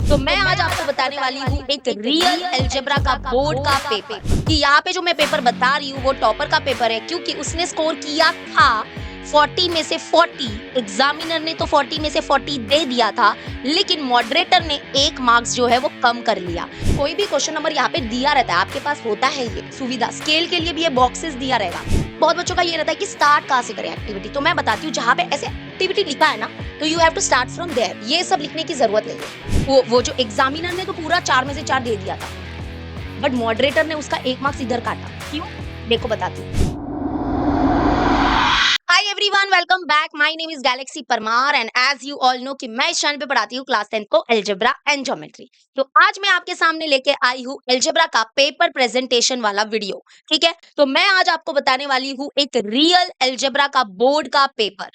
तो मैं आज आपको बताने वाली हूँ एक रियल अलजेब्रा का बोर्ड का पेपर कि यहाँ पे जो मैं पेपर बता रही हूँ वो टॉपर का पेपर है क्योंकि उसने स्कोर किया था 40 में से 40। एग्जामिनर ने तो 40 में से 40 दे दिया था, लेकिन मॉडरेटर ने 1 मार्क्स जो है वो कम कर लिया। कोई भी क्वेश्चन नंबर यहाँ पे दिया रहता है, आपके पास होता है ये सुविधा, स्केल के लिए भी ये बॉक्सेस दिया रहेगा। बहुत बच्चों का ये रहता है कि स्टार्ट कहाँ से करें एक्टिविटी, तो मैं बताती हूँ जहाँ पे ऐसे एक्टिविटी लिखा है ना, तो you have to start from there. ये सब लिखने की जरूरत नहीं है। वो जो एग्जामिनर ने तो पूरा 4 में से 4 दे दिया था, बट मॉडरेटर ने उसका 1 मार्क्स इधर काटा। क्यों? देखो बताती हूँ। Hi everyone, welcome back. My name is Galaxy Parmar and as you all know कि मैं इस चैनल पे पढ़ाती हूँ क्लास 10 को अलजेब्रा एंड ज्योमेट्री। तो आज मैं आपके सामने लेके आई हूँ अलजेब्रा का पेपर प्रेजेंटेशन वाला वीडियो। ठीक है, तो मैं आज आपको बताने वाली हूँ एक रियल अलजेब्रा का बोर्ड का पेपर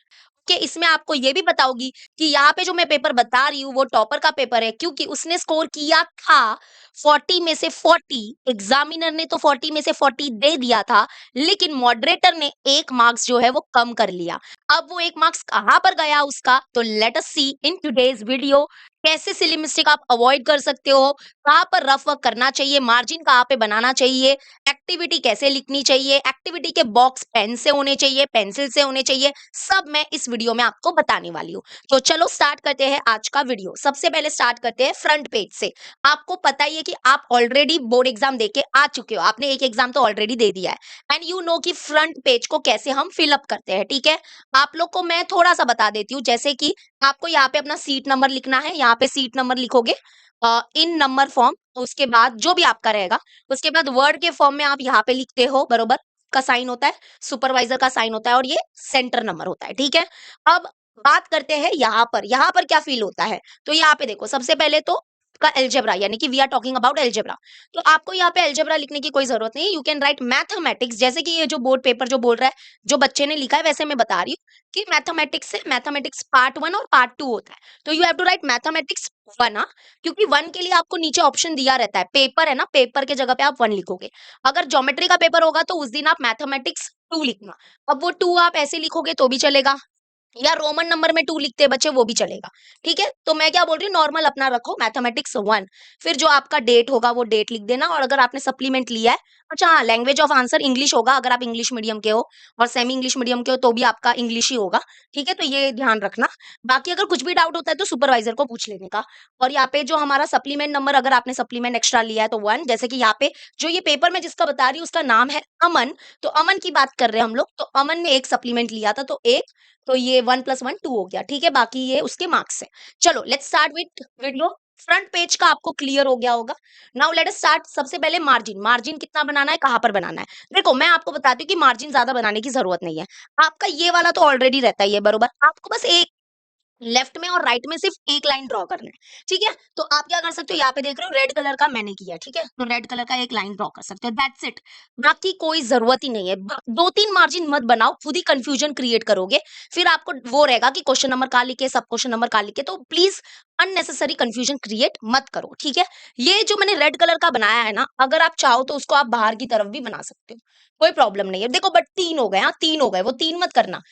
कि इसमें आपको ये भी बताऊंगी कि यहाँ पे जो मैं पेपर बता रही हूँ वो टॉपर का पेपर है क्योंकि उसने स्कोर किया था 40 में से 40। एग्जामिनर ने तो 40 में से 40 दे दिया था, लेकिन मॉडरेटर ने 1 मार्क्स जो है वो कम कर लिया। अब वो 1 मार्क्स कहाँ पर गया उसका, तो let us see in today's video कैसे सिली मिस्टेक आप अवॉइड कर सकते हो, कहाँ पर रफ वर्क करना चाहिए, मार्जिन कहाँ पे बनाना चाहिए, एक्टिविटी कैसे लिखनी चाहिए, एक्टिविटी के बॉक्स पेन से होने चाहिए, पेंसिल से होने चाहिए, सब मैं इस वीडियो में आपको बताने वाली हूँ। तो चलो स्टार्ट करते हैं आज का वीडियो। सबसे पहले स्टार्ट करते हैं फ्रंट पेज से। आपको पता ही है कि आप ऑलरेडी बोर्ड एग्जाम देके आ चुके हो, आपने एक एग्जाम तो ऑलरेडी दे दिया है एंड यू नो कि फ्रंट पेज को कैसे हम फिलअप करते हैं। ठीक है, आप लोग को मैं थोड़ा सा बता देती हूँ, जैसे कि आपको यहाँ पे अपना सीट नंबर लिखना है। यहाँ पे सीट नंबर लिखोगे इन नंबर फॉर्म, उसके बाद जो भी आपका रहेगा, उसके बाद वर्ड के फॉर्म में आप यहाँ पे लिखते हो, बरोबर का साइन होता है, सुपरवाइजर का साइन होता है और ये सेंटर नंबर होता है। ठीक है, अब बात करते हैं यहाँ पर क्या फील होता है। तो यहाँ पे देखो, सबसे पहले तो का अलजेब्रा, यानी कि we are talking about algebra. तो आपको यहाँ पे अलजेब्रा लिखने की कोई जरूरत नहीं है, यू कैन राइट मैथमेटिक्स। जैसे कि ये जो बोर्ड पेपर जो बोल रहा है, जो बच्चे ने लिखा है, वैसे मैं बता रही हूँ कि मैथमेटिक्स से मैथमेटिक्स पार्ट 1 और पार्ट 2 होता है। तो you have to write mathematics 1, क्योंकि 1 के लिए आपको नीचे ऑप्शन दिया रहता है, पेपर है ना, पेपर के जगह पे आप 1 लिखोगे। अगर ज्योमेट्री का पेपर होगा तो उस दिन आप मैथमेटिक्स 2 लिखना। अब वो 2 आप ऐसे लिखोगे तो भी चलेगा, या रोमन नंबर में 2 लिखते हैं बच्चे, वो भी चलेगा। ठीक है, तो मैं क्या बोल रही हूँ, नॉर्मल अपना रखो मैथमेटिक्स 1। फिर जो आपका डेट होगा वो डेट लिख देना, और अगर आपने सप्लीमेंट लिया है, अच्छा हाँ, लैंग्वेज ऑफ आंसर इंग्लिश होगा। अगर आप इंग्लिश मीडियम के हो और सेमी इंग्लिश मीडियम के हो तो भी आपका इंग्लिश ही होगा। ठीक है, तो ये ध्यान रखना। बाकी अगर कुछ भी डाउट होता है तो सुपरवाइजर को पूछ लेने का। और यहाँ पे जो हमारा सप्लीमेंट नंबर, अगर आपने सप्लीमेंट एक्स्ट्रा लिया है तो 1। जैसे कि यहाँ पे जो ये पेपर में जिसका बता रही हूँ उसका नाम है अमन, तो अमन की बात कर रहे हैं हम लोग, तो अमन ने 1 सप्लीमेंट लिया था तो 1, तो ये 1 + 1 2 हो गया। ठीक है, बाकी ये उसके मार्क्स है। चलो let's start with video. Front page का आपको क्लियर हो गया होगा। Now let us start. सबसे पहले मार्जिन, मार्जिन कितना बनाना है, कहां पर बनाना है। देखो मैं आपको बताती हूँ कि मार्जिन ज्यादा बनाने की जरूरत नहीं है। आपका ये वाला तो ऑलरेडी रहता ही है, बरोबर। आपको बस एक लेफ्ट में और राइट में सिर्फ एक लाइन ड्रॉ करना है। ठीक है, तो आप क्या कर सकते हो, यहाँ पे देख रहे हो रेड कलर का मैंने किया। ठीक है, तो रेड कलर का एक लाइन ड्रॉ कर सकते हो, दैट्स इट। बाकी कोई जरूरत ही नहीं है। 2-3 मार्जिन मत बनाओ, खुद ही कंफ्यूजन क्रिएट करोगे। फिर आपको वो रहेगा कि क्वेश्चन नंबर कहाँ लिखे, सब क्वेश्चन नंबर कहाँ लिखे, तो प्लीज अननेसेसरी कंफ्यूजन क्रिएट मत करो। ठीक है, ये जो मैंने रेड कलर का बनाया है ना, अगर आप चाहो तो उसको आप बाहर की तरफ भी बना सकते हो, कोई प्रॉब्लम नहीं है। देखो बट 3 हो गए, हाँ 3 हो गए, वो 3 मत करना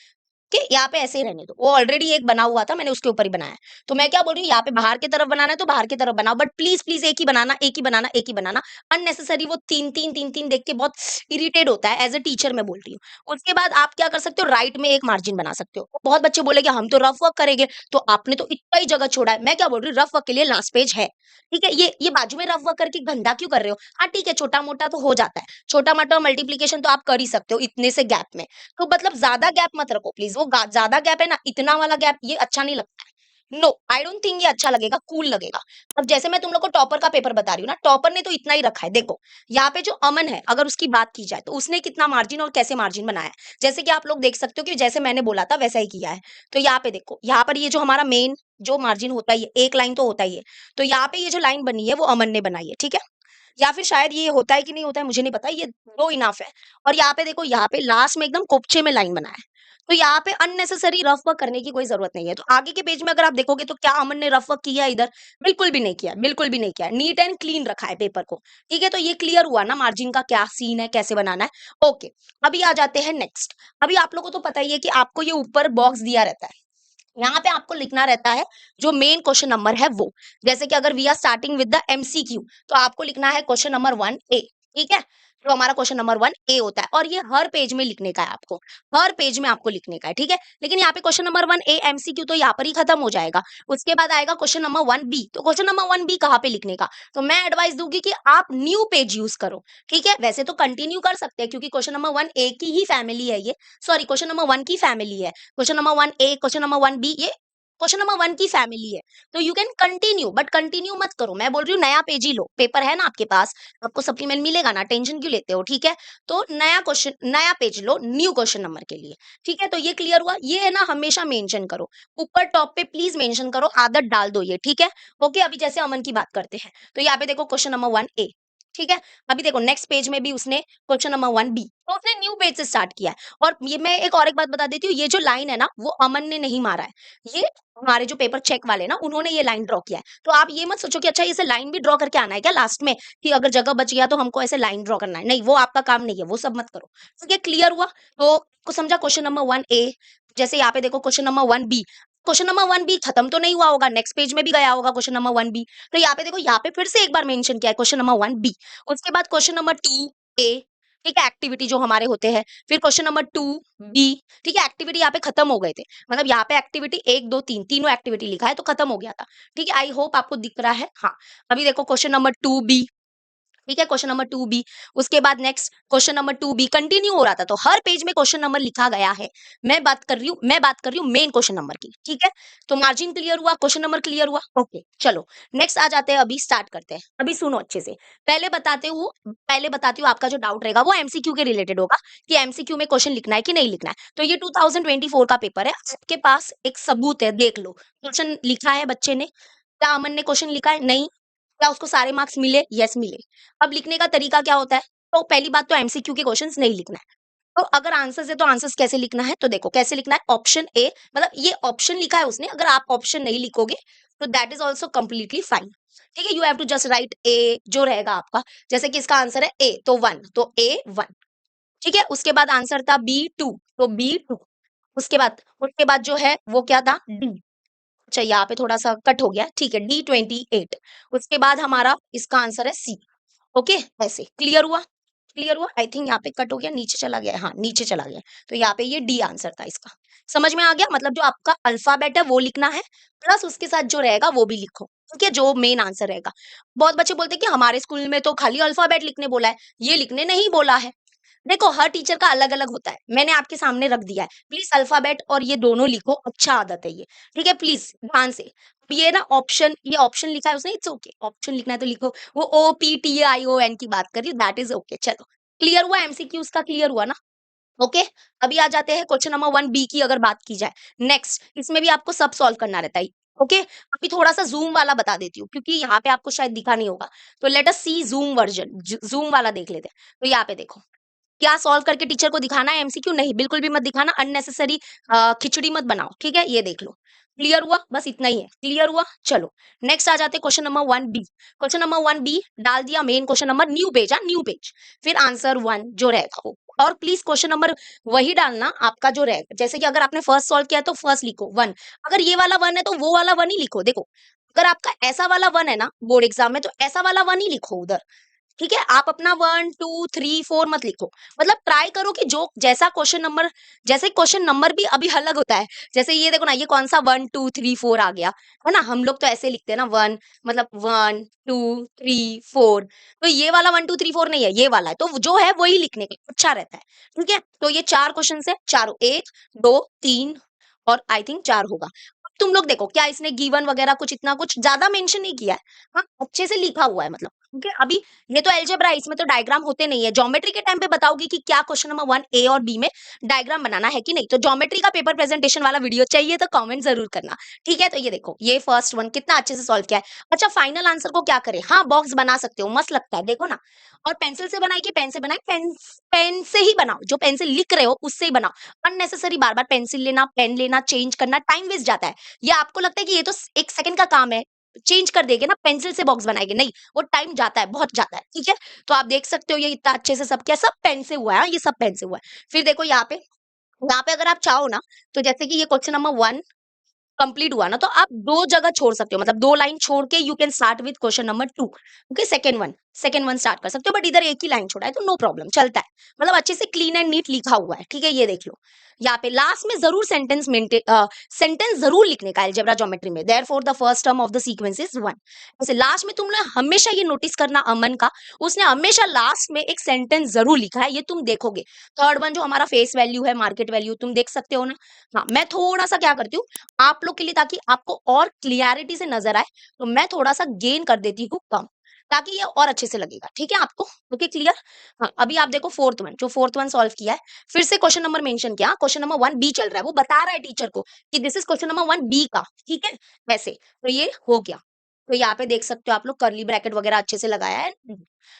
कि यहाँ पे ऐसे ही रहने दो। वो ऑलरेडी एक बना हुआ था, मैंने उसके ऊपर ही बनाया है। तो मैं क्या बोल रही हूँ, यहाँ पे बाहर की तरफ बनाना है तो बाहर की तरफ बनाओ, बट प्लीज प्लीज एक ही बनाना, एक ही बनाना, एक ही बनाना। अननेसेसरी वो 3-3 देख के बहुत इरिटेट होता है, एज ए टीचर मैं बोल रही हूँ। उसके बाद आप क्या कर सकते हो, राइट में एक मार्जिन बना सकते हो। बहुत बच्चे बोलेंगे हम तो रफ वर्क करेंगे, तो आपने तो इतना ही जगह छोड़ा है। मैं क्या बोल रही हूँ, रफ वर्क के लिए लास्ट पेज है। ठीक है, ये बाजू में रफ वर्क करके गंदा क्यों कर रहे हो। हाँ ठीक है, छोटा मोटा तो हो जाता है, छोटा मोटा मल्टीप्लीकेशन तो आप कर ही सकते हो इतने से गैप में। तो मतलब ज्यादा गैप मत रखो प्लीज। वो ज्यादा गैप है ना, इतना वाला गैप, ये अच्छा नहीं लगता है। नो, आई डोंट थिंक ये अच्छा लगेगा, कूल लगेगा। अब जैसे मैं तुम लोग को टॉपर का पेपर बता रही हूँ ना, टॉपर ने तो इतना ही रखा है। देखो यहाँ पे जो अमन है, अगर उसकी बात की जाए तो उसने कितना मार्जिन और कैसे मार्जिन बनाया है, जैसे कि आप लोग देख सकते हो कि जैसे मैंने बोला था वैसा ही किया है। तो यहाँ पे देखो, यहाँ पर ये जो हमारा मेन जो मार्जिन होता है, एक लाइन तो होता ही है। तो यहाँ पे ये जो लाइन बनी है वो अमन ने बनाई है। ठीक है, या फिर शायद ये होता है कि नहीं होता है मुझे नहीं पता, ये दो इनफ है। और यहाँ पे देखो, यहाँ पे लास्ट में एकदम कोपचे में लाइन बना है। तो यहाँ पे अननेसेसरी रफ वर्क करने की कोई जरूरत नहीं है। तो आगे के पेज में अगर आप देखोगे तो क्या अमन ने रफ वर्क किया है इधर, बिल्कुल भी नहीं किया, बिल्कुल भी नहीं किया। नीट एंड क्लीन रखा है पेपर को। ठीक है, तो ये क्लियर हुआ ना मार्जिन का क्या सीन है, कैसे बनाना है। ओके, अभी आ जाते हैं नेक्स्ट। अभी आप लोगों को तो पता ही है कि आपको ये ऊपर बॉक्स दिया रहता है, यहाँ पे आपको लिखना रहता है जो मेन क्वेश्चन नंबर है वो। जैसे कि अगर we are starting with the MCQ, तो आपको लिखना है क्वेश्चन नंबर 1 ए। ठीक है, तो हमारा क्वेश्चन नंबर 1 ए होता है और ये हर पेज में लिखने का है आपको, हर पेज में आपको लिखने का है। ठीक है, लेकिन यहाँ पे क्वेश्चन नंबर 1 ए एमसीक्यू तो यहाँ पर ही खत्म हो जाएगा। उसके बाद आएगा क्वेश्चन नंबर 1 बी। तो क्वेश्चन नंबर 1 बी कहाँ पे लिखने का? तो मैं एडवाइस दूंगी कि आप न्यू पेज यूज करो। ठीक है, वैसे तो कंटिन्यू कर सकते हैं क्योंकि क्वेश्चन नंबर 1 ए की ही फैमिली है ये, सॉरी क्वेश्चन नंबर 1 की फैमिली है। क्वेश्चन नंबर 1 ए, क्वेश्चन नंबर 1 बी, ये क्वेश्चन नंबर 1 की फैमिली है। तो you can continue, but continue मत करो। मैं बोल रही हूँ नया पेज ही लो, पेपर है ना आपके पास, आपको सप्लीमेंट मिलेगा ना, टेंशन क्यों लेते हो? ठीक है, तो नया क्वेश्चन, नया पेज लो न्यू क्वेश्चन नंबर के लिए। ठीक है, तो ये क्लियर हुआ। ये है ना, हमेशा मेंशन करो, ऊपर टॉप पे प्लीज मेंशन करो, आदत डाल दो ये। ठीक है, ओके। अभी जैसे अमन की बात करते हैं, तो यहाँ पे देखो क्वेश्चन नंबर 1 ए। ठीक है, अभी देखो नेक्स्ट पेज में भी उसने क्वेश्चन नंबर 1 बी, तो उसने न्यू पेज से स्टार्ट किया है। और ये मैं एक और एक बात बता देती हूँ, ये जो लाइन है ना, वो अमन ने नहीं मारा है, ये हमारे जो पेपर चेक वाले ना, उन्होंने ये लाइन ड्रॉ किया है। तो आप ये मत सोचो कि अच्छा इसे लाइन भी ड्रॉ करके आना है क्या लास्ट में, कि अगर जगह बच गया तो हमको ऐसे लाइन ड्रॉ करना है। नहीं, वो आपका काम नहीं है, वो सब मत करो। ठीक है, क्लियर हुआ? तो को समझा क्वेश्चन नंबर 1 ए। जैसे यहाँ पे देखो question number 1 B, question number 1 B खत्म तो नहीं हुआ होगा, नेक्स्ट पेज में भी गया होगा क्वेश्चन नंबर 1 बी। तो यहाँ पे देखो, यहाँ पे फिर से एक बार मेंशन किया है क्वेश्चन नंबर 1 बी। उसके बाद क्वेश्चन नंबर 2 ए। ठीक है, एक्टिविटी जो हमारे होते हैं, फिर क्वेश्चन नंबर 2 बी। ठीक है, एक्टिविटी यहाँ पे खत्म हो गए थे, मतलब यहाँ पे एक्टिविटी 1 2 3 तीनों एक्टिविटी लिखा है तो खत्म हो गया था। ठीक है, आई होप आपको दिख रहा है। हाँ, अभी देखो क्वेश्चन नंबर 2 बी। ठीक है, क्वेश्चन नंबर 2 बी। उसके बाद next question number 2 B continue हो रहा था, तो हर पेज में क्वेश्चन नंबर लिखा गया है। मैं बात कर रही हूँ मेन क्वेश्चन नंबर की। ठीक है, तो मार्जिन क्लियर हुआ, क्वेश्चन नंबर क्लियर हुआ। ओके, चलो नेक्स्ट आ जाते हैं, अभी स्टार्ट करते हैं। अभी सुनो अच्छे से, पहले बताती हूँ आपका जो डाउट रहेगा वो एमसीक्यू के रिलेटेड होगा, कि एमसीक्यू में क्वेश्चन लिखना है कि नहीं लिखना है। तो ये 2024 का पेपर है, आपके पास एक सबूत है, देख लो क्वेश्चन लिखा है बच्चे ने। क्या अमन ने क्वेश्चन लिखा है? नहीं। क्या उसको सारे मार्क्स मिले? यस मिले। अब लिखने का तरीका क्या होता है? तो पहली बात तो एमसीक्यू के क्वेश्चंस नहीं लिखना है। तो अगर आंसर्स है तो आंसर्स कैसे लिखना है? तो देखो कैसे लिखना है। ऑप्शन ए, मतलब ये ऑप्शन लिखा है उसने, अगर आप ऑप्शन नहीं लिखोगे तो that is also completely fine. ठीक है, you have to just write a जो रहेगा आपका। जैसे कि इसका आंसर है ए, तो 1, तो A 1। ठीक है, उसके बाद आंसर था B 2, तो B 2। उसके बाद जो है वो क्या था? डी। अच्छा, यहाँ पे थोड़ा सा कट हो गया, ठीक है, D 28। उसके बाद हमारा इसका आंसर है सी। ओके, ऐसे क्लियर हुआ? क्लियर हुआ? आई थिंक यहाँ पे कट हो गया, नीचे चला गया, हाँ नीचे चला गया। तो यहाँ पे ये डी आंसर था इसका। समझ में आ गया? मतलब जो आपका अल्फाबेट है वो लिखना है, प्लस उसके साथ जो रहेगा वो भी लिखो। ठीक है, जो मेन आंसर रहेगा। बहुत बच्चे बोलते हैं कि हमारे स्कूल में तो खाली अल्फाबेट लिखने बोला है, ये लिखने नहीं बोला है। देखो हर टीचर का अलग अलग होता है, मैंने आपके सामने रख दिया है। प्लीज अल्फाबेट और ये दोनों लिखो, अच्छा आदत है ये। ठीक है, प्लीज ध्यान से। अब ये ना ऑप्शन, ये ऑप्शन लिखा है उसने, इट्स ओके, ऑप्शन लिखना है तो लिखो। वो OPTAION की बात कर रही, दैट इज ओके। चलो, क्लियर हुआ? एमसीक्यूज का क्लियर हुआ ना? ओके, अभी आ जाते हैं क्वेश्चन नंबर 1 बी की अगर बात की जाए। नेक्स्ट, इसमें भी आपको सब सॉल्व करना रहता है। ओके, अभी थोड़ा सा जूम वाला बता देती हूँ क्योंकि यहाँ पे आपको शायद दिखा नहीं होगा। तो लेट अस सी जूम वर्जन, जूम वाला देख लेते हैं। तो यहाँ पे देखो, क्या सॉल्व करके टीचर को दिखाना है एमसीक्यू? नहीं, बिल्कुल भी मत दिखाना, अननेसेसरी खिचड़ी मत बनाओ। ठीक है, ये देख लो। क्लियर हुआ? बस इतना ही है, क्लियर हुआ? चलो नेक्स्ट आ जाते हैं question number 1 B. Question number 1 B डाल दिया main question number, new page, new page. फिर आंसर 1 जो रहेगा वो, और प्लीज क्वेश्चन नंबर वही डालना आपका जो रहेगा। जैसे कि अगर आपने फर्स्ट सॉल्व किया है तो फर्स्ट लिखो 1, अगर ये वाला 1 है तो वो वाला 1 ही लिखो। देखो, अगर आपका ऐसा वाला 1 है ना बोर्ड एग्जाम में, तो ऐसा वाला 1 ही लिखो उधर। ठीक है, आप अपना 1 2 3 4 मत लिखो। मतलब ट्राई करो कि जो जैसा क्वेश्चन नंबर, जैसे क्वेश्चन नंबर भी अभी अलग होता है। जैसे ये देखो ना, ये कौन सा 1 2 3 4 आ गया है ना, हम लोग तो ऐसे लिखते हैं ना, 1 मतलब 1 2 3 4। तो ये वाला 1 2 3 4 नहीं है, ये वाला है, तो जो है वही लिखने का अच्छा रहता है। ठीक है, तो ये 4 क्वेश्चन है, चारों 1 2 3 और आई थिंक 4 होगा। अब तुम लोग देखो, क्या इसने गिवन वगैरह कुछ इतना कुछ ज्यादा मेंशन नहीं किया है। हाँ, अच्छे से लिखा हुआ है मतलब। ठीक है, अभी ये तो अलजेब्रा है, इसमें तो डायग्राम होते नहीं है। ज्योमेट्री के टाइम पे बताओगी कि क्या क्वेश्चन नंबर 1 ए और बी में डायग्राम बनाना है कि नहीं। तो ज्योमेट्री का पेपर प्रेजेंटेशन वाला वीडियो चाहिए तो कमेंट जरूर करना। ठीक है, तो ये देखो, ये फर्स्ट वन कितना अच्छे से सॉल्व किया है। अच्छा, फाइनल आंसर को क्या करें? हाँ, बॉक्स बना सकते हो, मस्त लगता है, देखो ना। और पेंसिल से बनाई कि पेन से बनाई? पेन से ही बनाओ, जो पेन से लिख रहे हो उससे ही बनाओ। अननेसेसरी बार बार पेंसिल लेना, पेन लेना, चेंज करना, टाइम वेस्ट जाता है। ये आपको लगता है कि ये तो 1 सेकंड का काम है, चेंज कर देंगे ना, पेंसिल से बॉक्स बनाएंगे, नहीं, वो टाइम जाता है, बहुत जाता है। ठीक है, तो आप देख सकते हो ये इतना अच्छे से सब क्या, सब पेन से हुआ है, ये सब पेन से हुआ है। फिर देखो यहाँ पे अगर आप चाहो ना, तो जैसे कि ये क्वेश्चन नंबर 1 कंप्लीट हुआ ना, तो आप 2 जगह छोड़ सकते हो, मतलब 2 लाइन छोड़ के you can start with question number 2। Okay, second one start कर सकते हो, बट इधर एक ही लाइन छोड़ा है तो नो प्रॉब्लम, चलता है। मतलब अच्छे से क्लीन एंड नीट लिखा हुआ है, ठीक है? ये देख लो। यहाँ पे लास्ट में जरूर सेंटेंस जरूर लिखने का अलजेब्रा ज्योमेट्री में, therefore the first term of the sequence is 1। जैसे लास्ट में तुमने हमेशा ये नोटिस करना अमन का, उसने हमेशा लास्ट में एक सेंटेंस जरूर लिखा है, ये तुम देखोगे। थर्ड वन जो हमारा फेस वैल्यू है, मार्केट वैल्यू, तुम देख सकते हो ना। हाँ, मैं थोड़ा सा क्या करती हूँ आप लोग के लिए, ताकि आपको और क्लियरिटी से नजर आए, तो मैं थोड़ा सा गेन कर देती हूँ कम, ताकि ये और अच्छे से लगेगा, ठीक है आपको? Okay, clear? हाँ, अभी आप देखो फोर्थ वन सॉल्व किया है, फिर से क्वेश्चन नंबर मेंशन किया, क्वेश्चन नंबर 1 बी चल रहा है, वो बता रहा है टीचर को कि this is question number 1 B का, ठीक है? वैसे तो ये हो गया। तो यहाँ पे देख सकते हो आप लोग, कर्ली ब्रैकेट वगैरह अच्छे से लगाया है।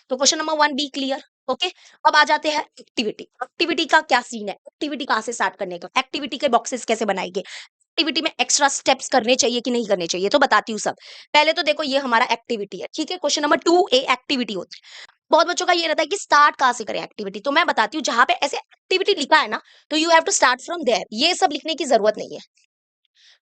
तो question number 1 B clear. Okay, अब आ जाते हैं एक्टिविटी। एक्टिविटी का क्या सीन है, एक्टिविटी कहाँ से स्टार्ट करने का, एक्टिविटी के बॉक्सेस कैसे बनाएंगे, एक्टिविटी में एक्स्ट्रा स्टेप्स करने चाहिए कि नहीं करने चाहिए, तो बताती हूँ सब। पहले तो देखो, ये हमारा एक्टिविटी है, ठीक है? क्वेश्चन नंबर 2 ए एक्टिविटी होती है। बहुत बच्चों का ये रहता है कि स्टार्ट कहाँ से करें एक्टिविटी, तो मैं बताती हूँ, जहां पे ऐसे एक्टिविटी लिखा है ना, तो you have to start from there, ये सब लिखने की जरूरत नहीं है,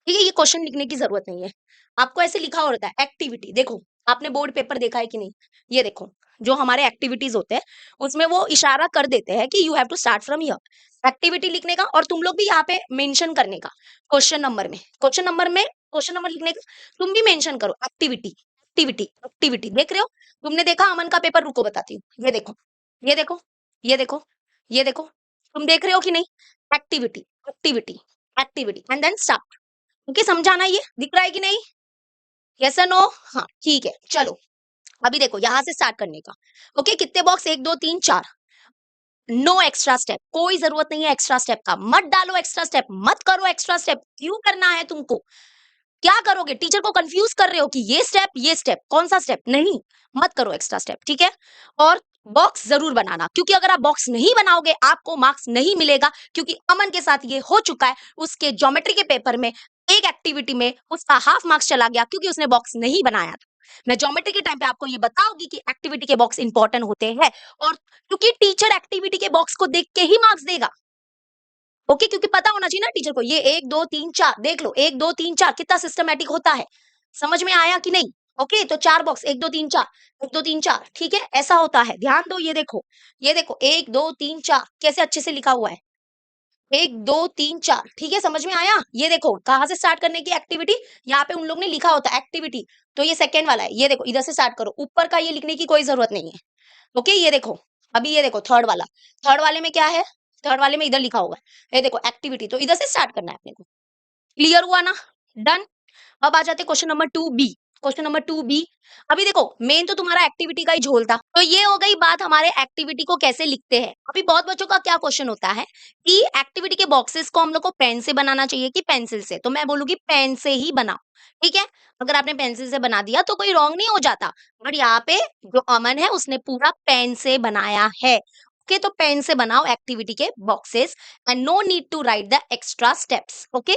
ठीक है? ये क्वेश्चन लिखने की जरूरत नहीं है। आपको ऐसे लिखा होता है एक्टिविटी, देखो आपने बोर्ड पेपर देखा है कि नहीं? ये देखो, जो हमारे एक्टिविटीज होते हैं उसमें वो इशारा कर देते हैं कि you have to start from here, activity लिखने का, और तुम लोग भी यहाँ पे मेंशन करने का क्वेश्चन नंबर लिखने का, तुम भी मेंशन करो एक्टिविटी, एक्टिविटी, एक्टिविटी। देख रहे हो? तुमने देखा अमन का पेपर? रुको बताती हूँ, ये देखो, ये देखो, ये देखो, ये देखो, तुम देख रहे हो कि नहीं? Activity, activity, activity and then start. Okay, समझाना, ये दिख रहा है कि नहीं? यस और नो? हाँ, ठीक है, चलो। अभी देखो यहाँ से स्टार्ट करने का। ओके, कितने बॉक्स? 1 2 3 4। नो एक्स्ट्रा स्टेप, कोई जरूरत नहीं है एक्स्ट्रा स्टेप का, मत डालो एक्स्ट्रा स्टेप, मत करो एक्स्ट्रा स्टेप। क्यों करना है तुमको? क्या करोगे? टीचर को कंफ्यूज कर रहे हो कि ये स्टेप कौन सा स्टेप? नहीं, मत करो एक्स्ट्रा स्टेप, ठीक है? और बॉक्स जरूर बनाना, क्योंकि अगर आप बॉक्स नहीं बनाओगे आपको मार्क्स नहीं मिलेगा, क्योंकि अमन के साथ ये हो चुका है, उसके ज्योमेट्री के पेपर में एक एक्टिविटी में उसका हाफ मार्क्स चला गया, क्योंकि उसने बॉक्स नहीं बनाया था। मैं ज्योमेट्री के टाइम पे आपको ये बताऊंगी कि एक्टिविटी के बॉक्स इंपॉर्टेंट होते हैं, और क्योंकि टीचर एक्टिविटी के बॉक्स को देख के ही मार्क्स देगा। ओके, क्योंकि पता होना चाहिए ना टीचर को, ये 1 2 3 4 देख लो, 1 2 3 4 कितना सिस्टमेटिक होता है। समझ में आया कि नहीं? ओके, तो 4 बॉक्स, 1 2 3 4, 1 2 3 4, ठीक है? ऐसा होता है, ध्यान दो। ये देखो, ये देखो, 1 2 3 4 कैसे अच्छे से लिखा हुआ है, 1 2 3 4, ठीक है? समझ में आया? ये देखो कहाँ से स्टार्ट करने की एक्टिविटी, यहाँ पे उन लोग ने लिखा होता है एक्टिविटी, तो ये सेकेंड वाला है। ये देखो, इधर से स्टार्ट करो, ऊपर का ये लिखने की कोई जरूरत नहीं है। ओके, ये देखो, अभी ये देखो थर्ड वाला, थर्ड वाले में क्या है? थर्ड वाले में इधर लिखा हुआ है, ये देखो एक्टिविटी, तो इधर से स्टार्ट करना है अपने को। क्लियर हुआ ना? डन। अब आ जाते question number 2 B. Question number 2 B, अभी देखो मेन तो तुम्हारा एक्टिविटी का ही झोल था, तो ये हो गई बात हमारे एक्टिविटी को कैसे लिखते हैं। अभी बहुत बच्चों का क्या क्वेश्चन होता है कि एक्टिविटी के बॉक्सेस को हम लोग को पेन से बनाना चाहिए कि पेंसिल से, तो मैं बोलूंगी पेन से ही बनाओ, ठीक है? अगर आपने पेंसिल से बना दिया तो कोई रॉन्ग नहीं हो जाता, बट यहाँ पे जो अमन है उसने पूरा पेन से बनाया है। ओके, तो पेन से बनाओ एक्टिविटी के boxes, and no need to write the extra steps. Okay,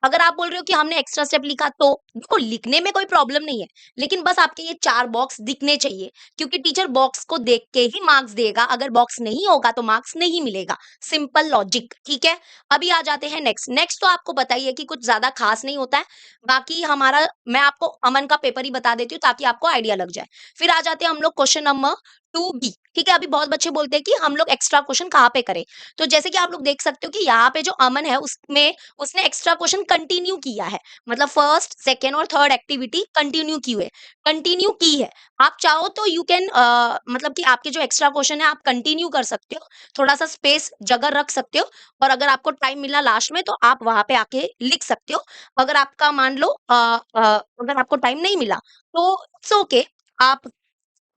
अगर आप बोल रहे हो कि हमने एक्स्ट्रा स्टेप लिखा, तो देखो लिखने में कोई प्रॉब्लम नहीं है, लेकिन बस आपके ये 4 बॉक्स दिखने चाहिए, क्योंकि टीचर बॉक्स को देख के ही मार्क्स देगा, अगर बॉक्स नहीं होगा तो मार्क्स नहीं मिलेगा। सिंपल लॉजिक, ठीक है? अभी आ जाते हैं नेक्स्ट। नेक्स्ट तो आपको पता ही है कि कुछ ज्यादा खास नहीं होता है, बाकी हमारा, मैं आपको अमन का पेपर ही बता देती हूँ ताकि आपको आइडिया लग जाए। फिर आ जाते हैं हम लोग क्वेश्चन नंबर 2 बी, ठीक है? अभी बहुत बच्चे बोलते हैं कि हम लोग एक्स्ट्रा क्वेश्चन कहाँ पे करें, तो जैसे कि आप लोग देख सकते हो कि यहाँ पे जो अमन है उसमें उसने एक्स्ट्रा क्वेश्चन कंटिन्यू किया है, मतलब फर्स्ट सेकेंड और थर्ड एक्टिविटी कंटिन्यू की है। आप चाहो तो यू कैन मतलब कि आपके जो एक्स्ट्रा क्वेश्चन है आप कंटिन्यू कर सकते हो, थोड़ा सा स्पेस जगह रख सकते हो, और अगर आपको टाइम मिला लास्ट में तो आप वहां पे आके लिख सकते हो। अगर आपका मान लो अगर आपको टाइम नहीं मिला तो इट्स ओके, आप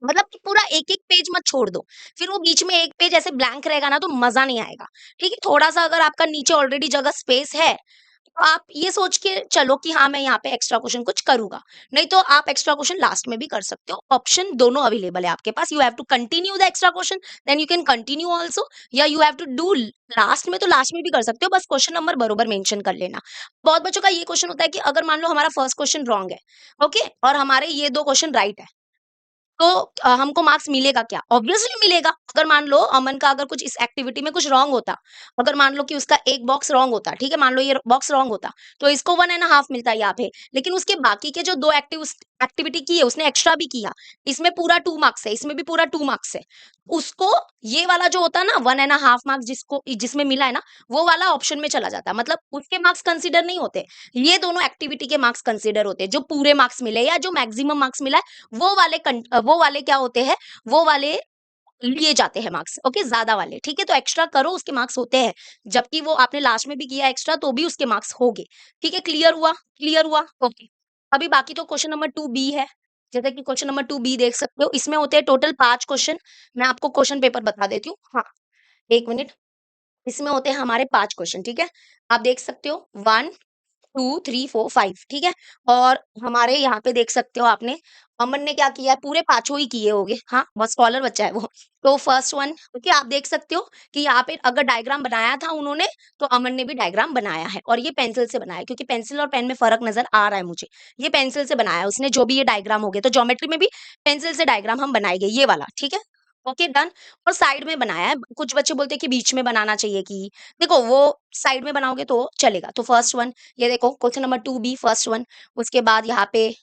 मतलब कि पूरा एक-एक पेज मत छोड़ दो, फिर वो बीच में एक पेज ऐसे ब्लैंक रहेगा ना तो मज़ा नहीं आएगा, ठीक है? थोड़ा-सा अगर आपका नीचे ऑलरेडी जगह स्पेस है, तो आप ये सोच के चलो कि हाँ, मैं यहाँ पे एक्स्ट्रा क्वेश्चन कुछ करूँगा, नहीं तो आप एक्स्ट्रा क्वेश्चन लास्ट में भी कर सकते हो, ऑप्शन दोनों अवेलेबल है आपके पास। You have to continue the extra question, then you can continue also, या you have to do last में, तो लास्ट में भी कर सकते हो, बस क्वेश्चन नंबर बरोबर मेंशन कर लेना। बहुत बच्चों का ये क्वेश्चन होता है कि अगर मान लो हमारा फर्स्ट क्वेश्चन रॉन्ग है, ओके, और हमारे ये 2 क्वेश्चन राइट है, तो हमको मार्क्स मिलेगा क्या? ऑब्वियसली मिलेगा। अगर मान लो अमन का अगर कुछ इस एक्टिविटी में कुछ रॉन्ग होता, अगर मान लो कि उसका एक बॉक्स रॉन्ग होता, ठीक है? मान लो ये बॉक्स रॉन्ग होता, तो इसको 1 एंड हाफ मिलता यहाँ पे। लेकिन उसके बाकी के जो 2 एक्टिविटी की है, उसने एक्स्ट्रा भी किया। इसमें पूरा 2 मार्क्स है, इसमें भी पूरा 2 मार्क्स है। उसको ये वाला जो होता है ना 1 एंड हाफ मार्क्स जिसमें मिला है ना, वो वाला ऑप्शन में चला जाता है। मतलब उसके मार्क्स कंसीडर नहीं होते। ये दोनों एक्टिविटी के मार्क्स कंसीडर होते हैं। जो पूरे मार्क्स मिले या जो मैक्सिमम मार्क्स मिला है वो वाले क्या होते हैं, वो वाले लिए जाते हैं मार्क्स, ओके, ज्यादा वाले, ठीक है? तो एक्स्ट्रा करो उसके मार्क्स होते हैं, जबकि वो आपने लास्ट में भी किया एक्स्ट्रा तो भी उसके मार्क्स होंगे, ठीक है? क्लियर हुआ, ओके। अभी बाकी तो क्वेश्चन नंबर 2 बी है। जैसे कि क्वेश्चन नंबर 2 बी देख सकते हो, इसमें होते हैं टोटल 5 क्वेश्चन। मैं आपको क्वेश्चन पेपर बता देती हूँ, हाँ, 1 मिनट। इसमें होते हैं हमारे 5 क्वेश्चन, ठीक है? आप देख सकते हो 1 2 3 4 5, ठीक है? और हमारे यहाँ पे देख सकते हो आपने, अमन ने क्या किया है, पूरे पांचों ही किए होंगे, हाँ, बहुत स्कॉलर बच्चा है वो। तो फर्स्ट वन, ओके, आप देख सकते हो कि यहाँ पे अगर डायग्राम बनाया था उन्होंने, तो अमन ने भी डायग्राम बनाया है, और ये पेंसिल से बनाया है, क्योंकि पेंसिल और पेन में फर्क नजर आ रहा है मुझे। ये पेंसिल से बनाया है उसने, जो भी ये डायग्राम हो गया, तो ज्योमेट्री में भी पेंसिल से डायग्राम हम बनाएंगे, ये वाला, ठीक है? Okay, done. और साइड में बनाया है, कुछ बच्चे बोलते हैं कि बीच में बनाना चाहिए, कि देखो वो साइड में बनाओगे तो चलेगा। तो फर्स्ट वन, ये देखो question number 2 B, first one. उसके बाद यहाँ पे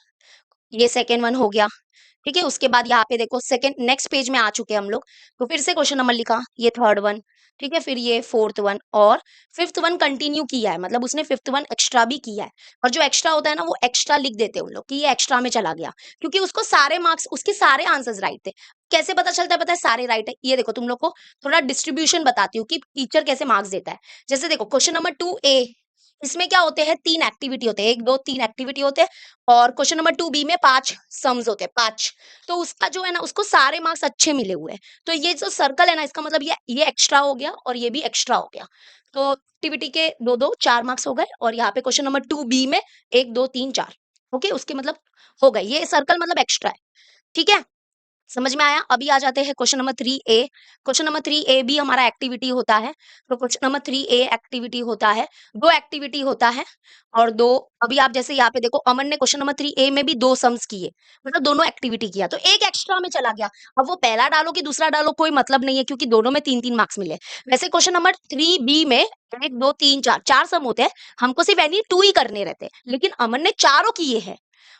ये सेकेंड वन हो गया, ठीक है? उसके बाद यहाँ पे देखो सेकेंड, नेक्स्ट पेज में आ चुके हैं हम लोग, तो फिर से क्वेश्चन नंबर लिखा, ये थर्ड वन, ठीक है? फिर ये फोर्थ वन, और फिफ्थ वन कंटिन्यू किया है, मतलब उसने फिफ्थ वन एक्स्ट्रा भी किया है। और जो एक्स्ट्रा होता है ना, वो एक्स्ट्रा लिख देते हैं उन लोग कि ये एक्स्ट्रा में चला गया, क्योंकि उसको सारे मार्क्स, उसके सारे आंसर्स राइट थे। कैसे पता चलता है? पता है, सारे राइट है। ये देखो, तुम लोग को थोड़ा डिस्ट्रीब्यूशन बताती हूँ कि टीचर कैसे मार्क्स देता है। जैसे देखो क्वेश्चन नंबर 2 ए, इसमें क्या होते हैं, 3 एक्टिविटी होते हैं, 1 2 3 एक्टिविटी होते हैं। और क्वेश्चन नंबर 2 बी में 5 सम्स होते हैं, 5। तो उसका जो है ना, उसको सारे मार्क्स अच्छे मिले हुए हैं। तो ये जो सर्कल है ना, इसका मतलब ये एक्स्ट्रा हो गया और ये भी एक्स्ट्रा हो गया। तो एक्टिविटी के दो दो 4 मार्क्स हो गए, और यहाँ पे क्वेश्चन नंबर 2 बी में 1 2 3 4, ओके, उसके मतलब हो गए। ये सर्कल मतलब एक्स्ट्रा है, ठीक है? समझ में आया? अभी आ जाते हैं क्वेश्चन नंबर 3 ए। क्वेश्चन नंबर 3 ए भी हमारा एक्टिविटी होता है। तो क्वेश्चन नंबर 3 ए एक्टिविटी होता है, 2 एक्टिविटी होता है, और दो, अभी आप जैसे यहाँ पे देखो, अमन ने क्वेश्चन नंबर 3 ए में भी 2 सम्स किए, मतलब दोनों एक्टिविटी किया, तो एक एक्स्ट्रा में चला गया। अब वो पहला डालो कि दूसरा डालो, कोई मतलब नहीं है, क्योंकि दोनों में 3 3 मार्क्स मिले। वैसे क्वेश्चन नंबर 3 बी में 1 2 3 4, 4 सम होते हैं, हमको सिर्फ एनी 2 ही करने रहते हैं, लेकिन अमन ने चारों किए हैं।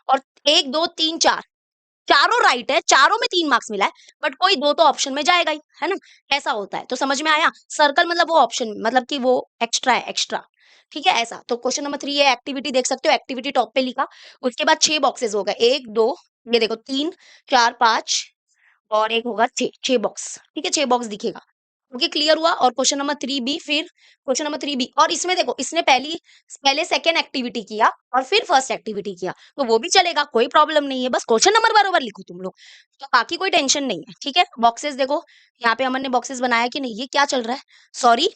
और 1 2 3 4, चारों राइट है, चारों में 3 मार्क्स मिला है, बट कोई दो तो ऑप्शन में जाएगा ही, है ना? ऐसा होता है। तो समझ में आया? सर्कल मतलब वो ऑप्शन, मतलब कि वो एक्स्ट्रा है, एक्स्ट्रा, ठीक है? ऐसा। तो क्वेश्चन नंबर 3 ये एक्टिविटी देख सकते हो, एक्टिविटी टॉप पे लिखा। उसके बाद 6 बॉक्सेस हो गए, 1 2, ये देखो 3 4 5, और एक होगा 6 बॉक्स, ठीक है? 6 बॉक्स दिखेगा, ओके, क्लियर हुआ। और क्वेश्चन नंबर 3 बी, फिर क्वेश्चन नंबर 3 बी, और इसमें देखो, इसने पहले सेकेंड एक्टिविटी किया और फिर फर्स्ट एक्टिविटी किया, तो वो भी चलेगा, कोई प्रॉब्लम नहीं है, बस क्वेश्चन नंबर बरोबर लिखो तुम लोग, तो बाकी कोई टेंशन नहीं है, ठीक है? बॉक्सेस देखो, यहाँ पे अमन ने बॉक्सेस बनाया कि नहीं, ये क्या चल रहा है, सॉरी,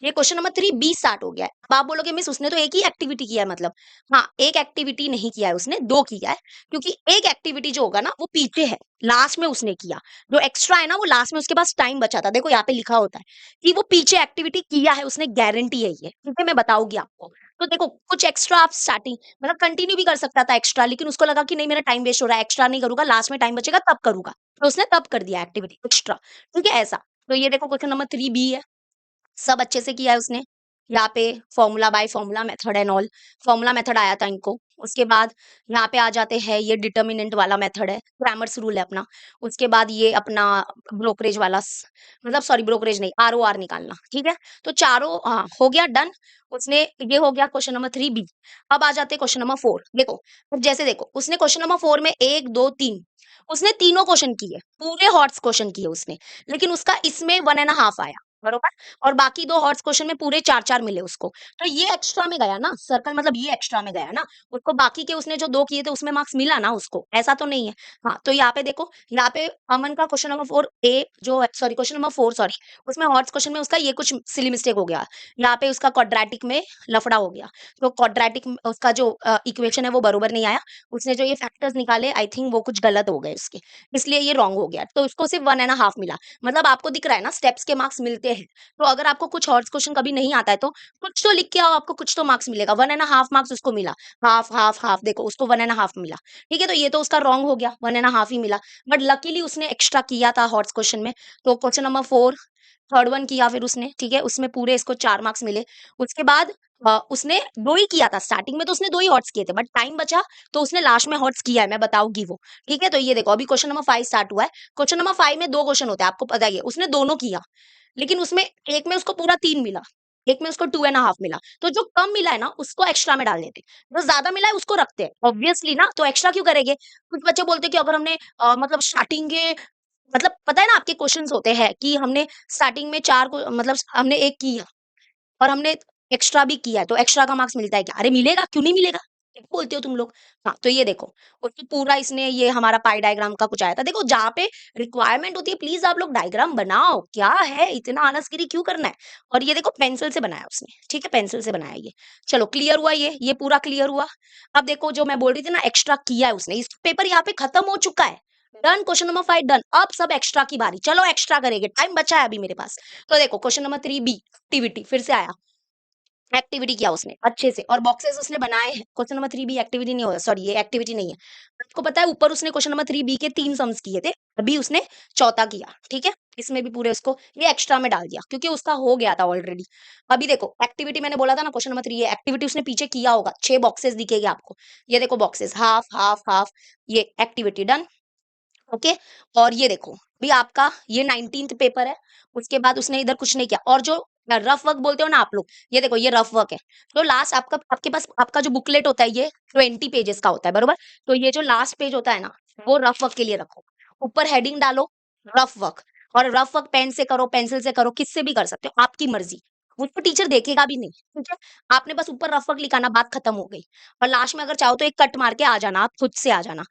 ये क्वेश्चन नंबर 3 बी स्टार्ट हो गया है। अब आप बोलोगे मिस उसने तो एक ही एक्टिविटी किया है, मतलब, हाँ, एक एक्टिविटी नहीं किया है उसने, 2 किया है, क्योंकि एक एक्टिविटी जो होगा ना, वो पीछे है, लास्ट में उसने किया। जो एक्स्ट्रा है ना, वो लास्ट में उसके पास टाइम बचा था, देखो यहाँ पे लिखा होता है कि वो पीछे एक्टिविटी किया है उसने, गारंटी है ये, ठीक है? मैं बताऊंगी आपको। तो देखो, कुछ एक्स्ट्रा आप स्टार्टिंग मतलब कंटिन्यू भी कर सकता था एक्स्ट्रा, लेकिन उसको लगा कि नहीं, मेरा टाइम वेस्ट हो रहा है, एक्स्ट्रा नहीं करूंगा, लास्ट में टाइम बचेगा तब करूंगा, तो उसने तब कर दिया एक्टिविटी एक्स्ट्रा, ठीक है? ऐसा। तो ये देखो क्वेश्चन नंबर 3 बी है, सब अच्छे से किया है उसने। यहाँ पे formula by formula method and all, formula method आया था इनको। उसके बाद यहाँ पे आ जाते हैं, ये डिटर्मिनेंट वाला मेथड है, क्रैमर्स रूल है अपना। उसके बाद ये अपना ब्रोकरेज वाला मतलब सॉरी, ब्रोकरेज नहीं, ROR निकालना, ठीक है? तो चारों, हाँ, हो गया, डन। उसने, ये हो गया क्वेश्चन नंबर 3 बी। अब आ जाते हैं क्वेश्चन नंबर 4, देखो। अब जैसे देखो, उसने क्वेश्चन नंबर 4 में 1 2 3, उसने तीनों क्वेश्चन किए, पूरे हॉट्स क्वेश्चन किए उसने, लेकिन उसका इसमें 1.5 आया, बरोबर। और बाकी 2 हॉट्स क्वेश्चन में पूरे 4 4 मिले उसको, तो ये एक्स्ट्रा में गया ना, सर्कल मतलब ये एक्स्ट्रा में गया ना। उसको बाकी के उसने जो 2 किए थे उसमें मार्क्स मिला ना उसको, ऐसा तो नहीं है। हाँ, तो यहाँ पे देखो, यहाँ पे अमन का क्वेश्चन नंबर 4 ए जो है, सॉरी क्वेश्चन नंबर 4, सॉरी, उसमें हॉट्स क्वेश्चन में उसका ये कुछ सिली मिस्टेक हो गया, यहाँ पे उसका क्वाड्रेटिक में लफड़ा हो गया। तो क्वाड्रेटिक उसका जो इक्वेशन है वो बरोबर नहीं आया, उसने जो ये फैक्टर्स निकाले, आई थिंक वो कुछ गलत हो गए उसके, इसलिए ये रॉन्ग हो गया, तो उसको सिर्फ 1.5 मिला। मतलब आपको दिख रहा है ना, स्टेप्स के मार्क्स मिलते मिलते हैं। तो अगर आपको कुछ हॉट्स क्वेश्चन कभी नहीं आता है तो कुछ तो लिख के आओ, आपको कुछ तो मार्क्स मिलेगा। 1.5 मार्क्स उसको मिला, हाफ हाफ हाफ, देखो उसको 1.5 मिला। ठीक है, तो ये तो उसका रॉन्ग हो गया, 1.5 ही मिला। बट लकीली उसने एक्स्ट्रा किया था हॉट्स क्वेश्चन में, तो क्वेश्चन नंबर 4 थर्ड वन किया फिर उसने, ठीक है, उसमें पूरे इसको 4 मार्क्स मिले। उसके बाद उसने 2 ही किया था, स्टार्टिंग में तो उसने 2 ही हॉट्स किए थे, बट टाइम बचा तो उसने लास्ट में हॉट्स किया है, मैं बताऊंगी वो। ठीक है, तो ये देखो अभी क्वेश्चन नंबर 5 स्टार्ट हुआ है। क्वेश्चन नंबर 5 में 2 क्वेश्चन होते हैं, आपको पता ही है, उसने दोनों किया, लेकिन उसमें एक में उसको पूरा 3 मिला, एक में उसको 2.5 मिला। तो जो कम मिला है ना उसको एक्स्ट्रा में डाल देते, जो ज्यादा मिला है उसको रखते हैं ऑब्वियसली ना, तो एक्स्ट्रा क्यों करेंगे। कुछ बच्चे बोलते हैं कि अगर हमने मतलब स्टार्टिंग के, मतलब पता है ना आपके क्वेश्चंस होते हैं कि हमने स्टार्टिंग में 4 को मतलब हमने 1 किया और हमने एक्स्ट्रा भी किया है, तो एक्स्ट्रा का मार्क्स मिलता है क्या? अरे मिलेगा, क्यों नहीं मिलेगा? क्या बोलते हो तुम लोग? हाँ, तो ये देखो, उसमें पूरा इसने ये हमारा पाई डायग्राम का कुछ आया था। देखो जहाँ पे रिक्वायरमेंट होती है प्लीज आप लोग डायग्राम बनाओ, क्या है इतना आलसगिरी क्यों करना है? और ये देखो पेंसिल से बनाया उसने, ठीक है, पेंसिल से बनाया ये। चलो क्लियर हुआ, ये पूरा क्लियर हुआ। अब देखो जो मैं बोल रही थी ना एक्स्ट्रा किया है उसने, इस पेपर यहाँ पे खत्म हो चुका है। Done, question number 5 done. अब सब एक्स्ट्रा की बारी, चलो एक्स्ट्रा करेंगे, टाइम बचा है अभी मेरे पास। तो देखो क्वेश्चन नंबर 3 बी एक्टिविटी फिर से आया, एक्टिविटी किया उसने अच्छे से और बॉक्सेस उसने बनाए हैं। क्वेश्चन नंबर 3 बी एक्टिविटी नहीं होगा, सॉरी ये एक्टिविटी नहीं है। आपको पता है ऊपर उसने क्वेश्चन नंबर 3 बी के 3 सम्स किए थे, अभी उसने चौथा किया, ठीक है। इसमें भी पूरे उसको ये एक्स्ट्रा में डाल दिया क्योंकि उसका हो गया था ऑलरेडी। अभी देखो एक्टिविटी मैंने बोला था ना क्वेश्चन नंबर 3 ये एक्टिविटी उसने पीछे किया होगा, 6 बॉक्सेस दिखेगा आपको। ये देखो बॉक्सेस हाफ हाफ हाफ, ये एक्टिविटी डन। ओके, और ये देखो भी आपका ये 19th पेपर है। उसके बाद उसने इधर कुछ नहीं किया, और जो रफ वर्क बोलते हो ना आप लोग, ये देखो ये रफ वर्क है। तो लास्ट आपका आपके पास आपका जो बुकलेट होता है ये 20 पेजेस का होता है, बरोबर। तो ये जो लास्ट पेज होता है ना वो रफ वर्क के लिए रखो, ऊपर हेडिंग डालो रफ वर्क। और रफ वर्क पेन से करो, पेंसिल से करो, किससे भी कर सकते हो, आपकी मर्जी। उसको टीचर देखेगा भी नहीं, ठीक है। आपने बस ऊपर रफ वर्क लिखा ना, बात खत्म हो गई। और लास्ट में अगर चाहो तो एक कट मार के आ जाना, आप खुद से आ जाना।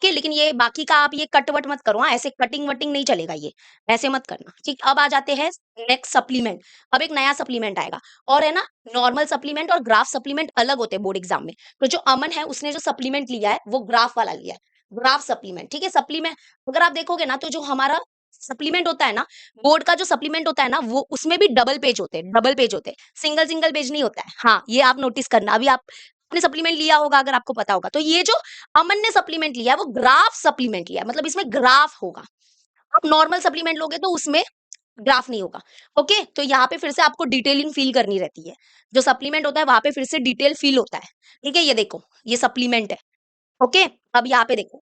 ओके, लेकिन ये बाकी का आप ये कट वट मत करो, हाँ, ऐसे कटिंग वटिंग नहीं चलेगा, ये ऐसे मत करना, ठीक। अब आ जाते हैं नेक्स्ट सप्लीमेंट। अब एक नया सप्लीमेंट आएगा, और है ना, नॉर्मल सप्लीमेंट और ग्राफ सप्लीमेंट अलग होते हैं बोर्ड एग्जाम में। तो जो अमन है उसने जो सप्लीमेंट लिया है वो ग्राफ वाला लिया है, ग्राफ सप्लीमेंट, ठीक है। सप्लीमेंट अगर आप देखोगे ना तो जो हमारा सप्लीमेंट होता है ना, बोर्ड का जो सप्लीमेंट होता है ना, वो उसमें भी डबल पेज होते हैं, डबल पेज होते हैं, सिंगल सिंगल पेज नहीं होता है। हाँ, ये आप नोटिस करना, अभी आप आपने सप्लीमेंट लिया होगा अगर आपको पता होगा। तो ये जो अमन ने सप्लीमेंट लिया है वो ग्राफ सप्लीमेंट लिया है, मतलब इसमें ग्राफ होगा। आप नॉर्मल सप्लीमेंट लोगे तो उसमें ग्राफ नहीं होगा। ओके, तो यहाँ पे फिर से आपको डिटेलिंग फील करनी रहती है। जो सप्लीमेंट होता है वहां पे फिर से डिटेल फील होता है, ठीक है। ये देखो ये सप्लीमेंट है। ओके, अब यहाँ पे देखो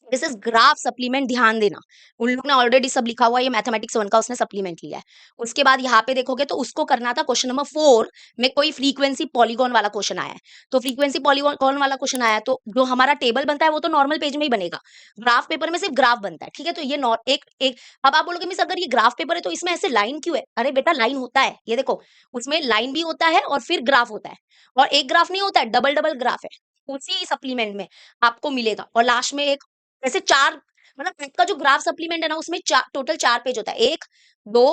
दिस इज ग्राफ सप्लीमेंट, ध्यान देना। उन लोग ने ऑलरेडी सब लिखा हुआ है, ये मैथमेटिक्स 1 का उसने सप्लीमेंट लिया है। उसके बाद यहाँ पे देखोगे तो उसको करना था क्वेश्चन नंबर 4 में कोई फ्रीक्वेंसी पॉलीगॉन वाला क्वेश्चन आया है। तो फ्रीक्वेंसी पॉलीगॉन वाला क्वेश्चन आया है, तो जो हमारा टेबल बनता है वो तो नॉर्मल पेज में ही बनेगा, ग्राफ पेपर में सिर्फ ग्राफ बनता है, ठीक है। तो ये एक एक अब आप बोलोगे मिस अगर ये ग्राफ पेपर है तो इसमें ऐसे लाइन क्यों है? अरे बेटा लाइन होता है, ये देखो उसमें लाइन भी होता है और फिर ग्राफ होता है, और एक ग्राफ नहीं होता है, डबल डबल ग्राफ है। उसी सप्लीमेंट में आपको मिलेगा, और लास्ट में एक ऐसे 4, मतलब आपका जो ग्राफ सप्लीमेंट है ना उसमें टोटल 4 पेज होता है, 1 2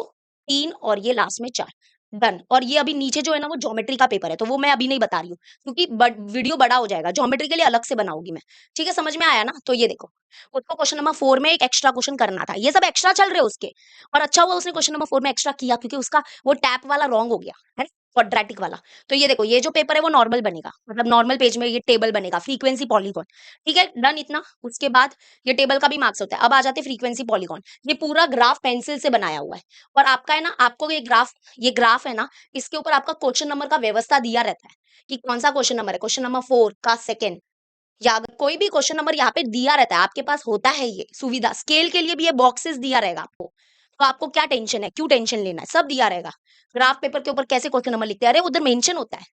3 और ये लास्ट में 4। डन। और ये अभी नीचे जो है ना वो ज्योमेट्री का पेपर है, तो वो मैं अभी नहीं बता रही हूँ क्योंकि वीडियो बड़ा हो जाएगा, ज्योमेट्री के लिए अलग से बनाऊंगी मैं। ठीक है, समझ में आया ना? तो ये देखो उसको क्वेश्चन नंबर 4 में एक एक्स्ट्रा क्वेश्चन करना था, ये सब एक्स्ट्रा चल रहे उसके। और अच्छा हुआ उसने क्वेश्चन नंबर 4 में एक्स्ट्रा किया क्योंकि उसका वो टैप वाला रॉन्ग हो गया है, क्वाड्रेटिक वाला। तो ये देखो ये जो पेपर है वो नॉर्मल बनेगा, मतलब नॉर्मल पेज में ये टेबल बनेगा, फ्रीक्वेंसी पॉलीगॉन। ठीक है, डन इतना। उसके बाद ये टेबल का भी मार्क्स होता है। अब आ जाते हैं फ्रीक्वेंसी पॉलीगॉन। ये पूरा ग्राफ पेंसिल से बनाया हुआ है, और आपका है ना, आपको ये ग्राफ है ना, इसके ऊपर आपका क्वेश्चन नंबर का व्यवस्था दिया रहता है कि कौन सा क्वेश्चन नंबर है, क्वेश्चन नंबर 4 का सेकंड, या अगर कोई भी क्वेश्चन नंबर यहाँ पे दिया रहता है आपके पास, होता है ये सुविधा। स्केल के लिए भी ये बॉक्सेस दिया रहेगा आपको, तो आपको क्या टेंशन है, क्यों टेंशन लेना है, सब दिया रहेगा। ग्राफ पेपर के ऊपर कैसे क्वेश्चन नंबर लिखते हैं, अरे उधर मेंशन होता है।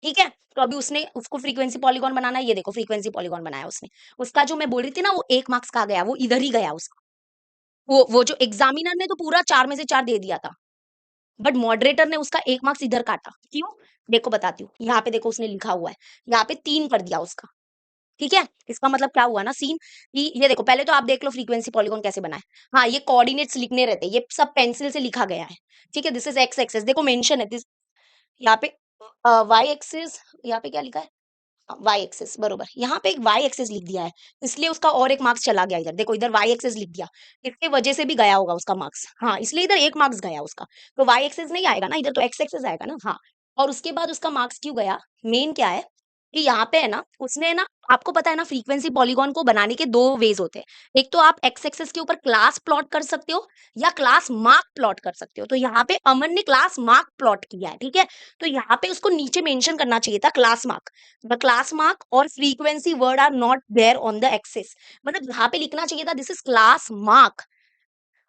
ठीक है, तो अभी उसने उसको फ्रीक्वेंसी पॉलीगॉन बनाना है, ये देखो फ्रीक्वेंसी पॉलीगॉन बनाया उसने। उसका जो मैं बोल रही थी ना वो 1 मार्क्स का गया, वो इधर ही गया उसका। वो जो एग्जामिनर ने तो पूरा 4 में से 4 दे दिया था, बट मॉडरेटर ने उसका 1 मार्क्स इधर काटा। क्यों? देखो बताती हूँ, यहाँ पे देखो उसने लिखा हुआ है, यहाँ पे 3 कर दिया उसका। ठीक है, इसका मतलब क्या हुआ ना सीन, कि ये देखो पहले तो आप देख लो फ्रीक्वेंसी पॉलीगॉन कैसे बना है। हाँ, ये कोऑर्डिनेट्स लिखने रहते हैं, ये सब पेंसिल से लिखा गया है। ठीक है, दिस इज एक्स एक्सिस, देखो मेंशन है दिस, यहाँ पे वाई एक्सिस, यहाँ पे क्या लिखा है, वाई एक्सेस बरोबर, यहाँ पे एक वाई एक्सेस लिख दिया है, इसलिए उसका और एक मार्क्स चला गया इधर। देखो इधर वाई एक्सेस लिख दिया, इसके वजह से भी गया होगा उसका मार्क्स। हाँ, इसलिए इधर एक मार्क्स गया उसका। तो वाई एक्सेस नहीं आएगा ना, इधर तो एक्स एक्सेस आएगा ना। हाँ, और उसके बाद उसका मार्क्स क्यों गया, मेन क्या है कि यहाँ पे है ना, उसने ना, आपको पता है ना, फ्रीक्वेंसी पॉलीगॉन को बनाने के दो वेज होते हैं। एक तो आप एक्स एक्सेस के ऊपर क्लास प्लॉट कर सकते हो, या क्लास मार्क प्लॉट कर सकते हो। तो यहाँ पे अमन ने क्लास मार्क प्लॉट किया है, ठीक है। तो यहाँ पे उसको नीचे मेंशन करना चाहिए था class mark. The class mark और frequency word are not there on the axes, मतलब यहाँ पे लिखना चाहिए था this is class mark.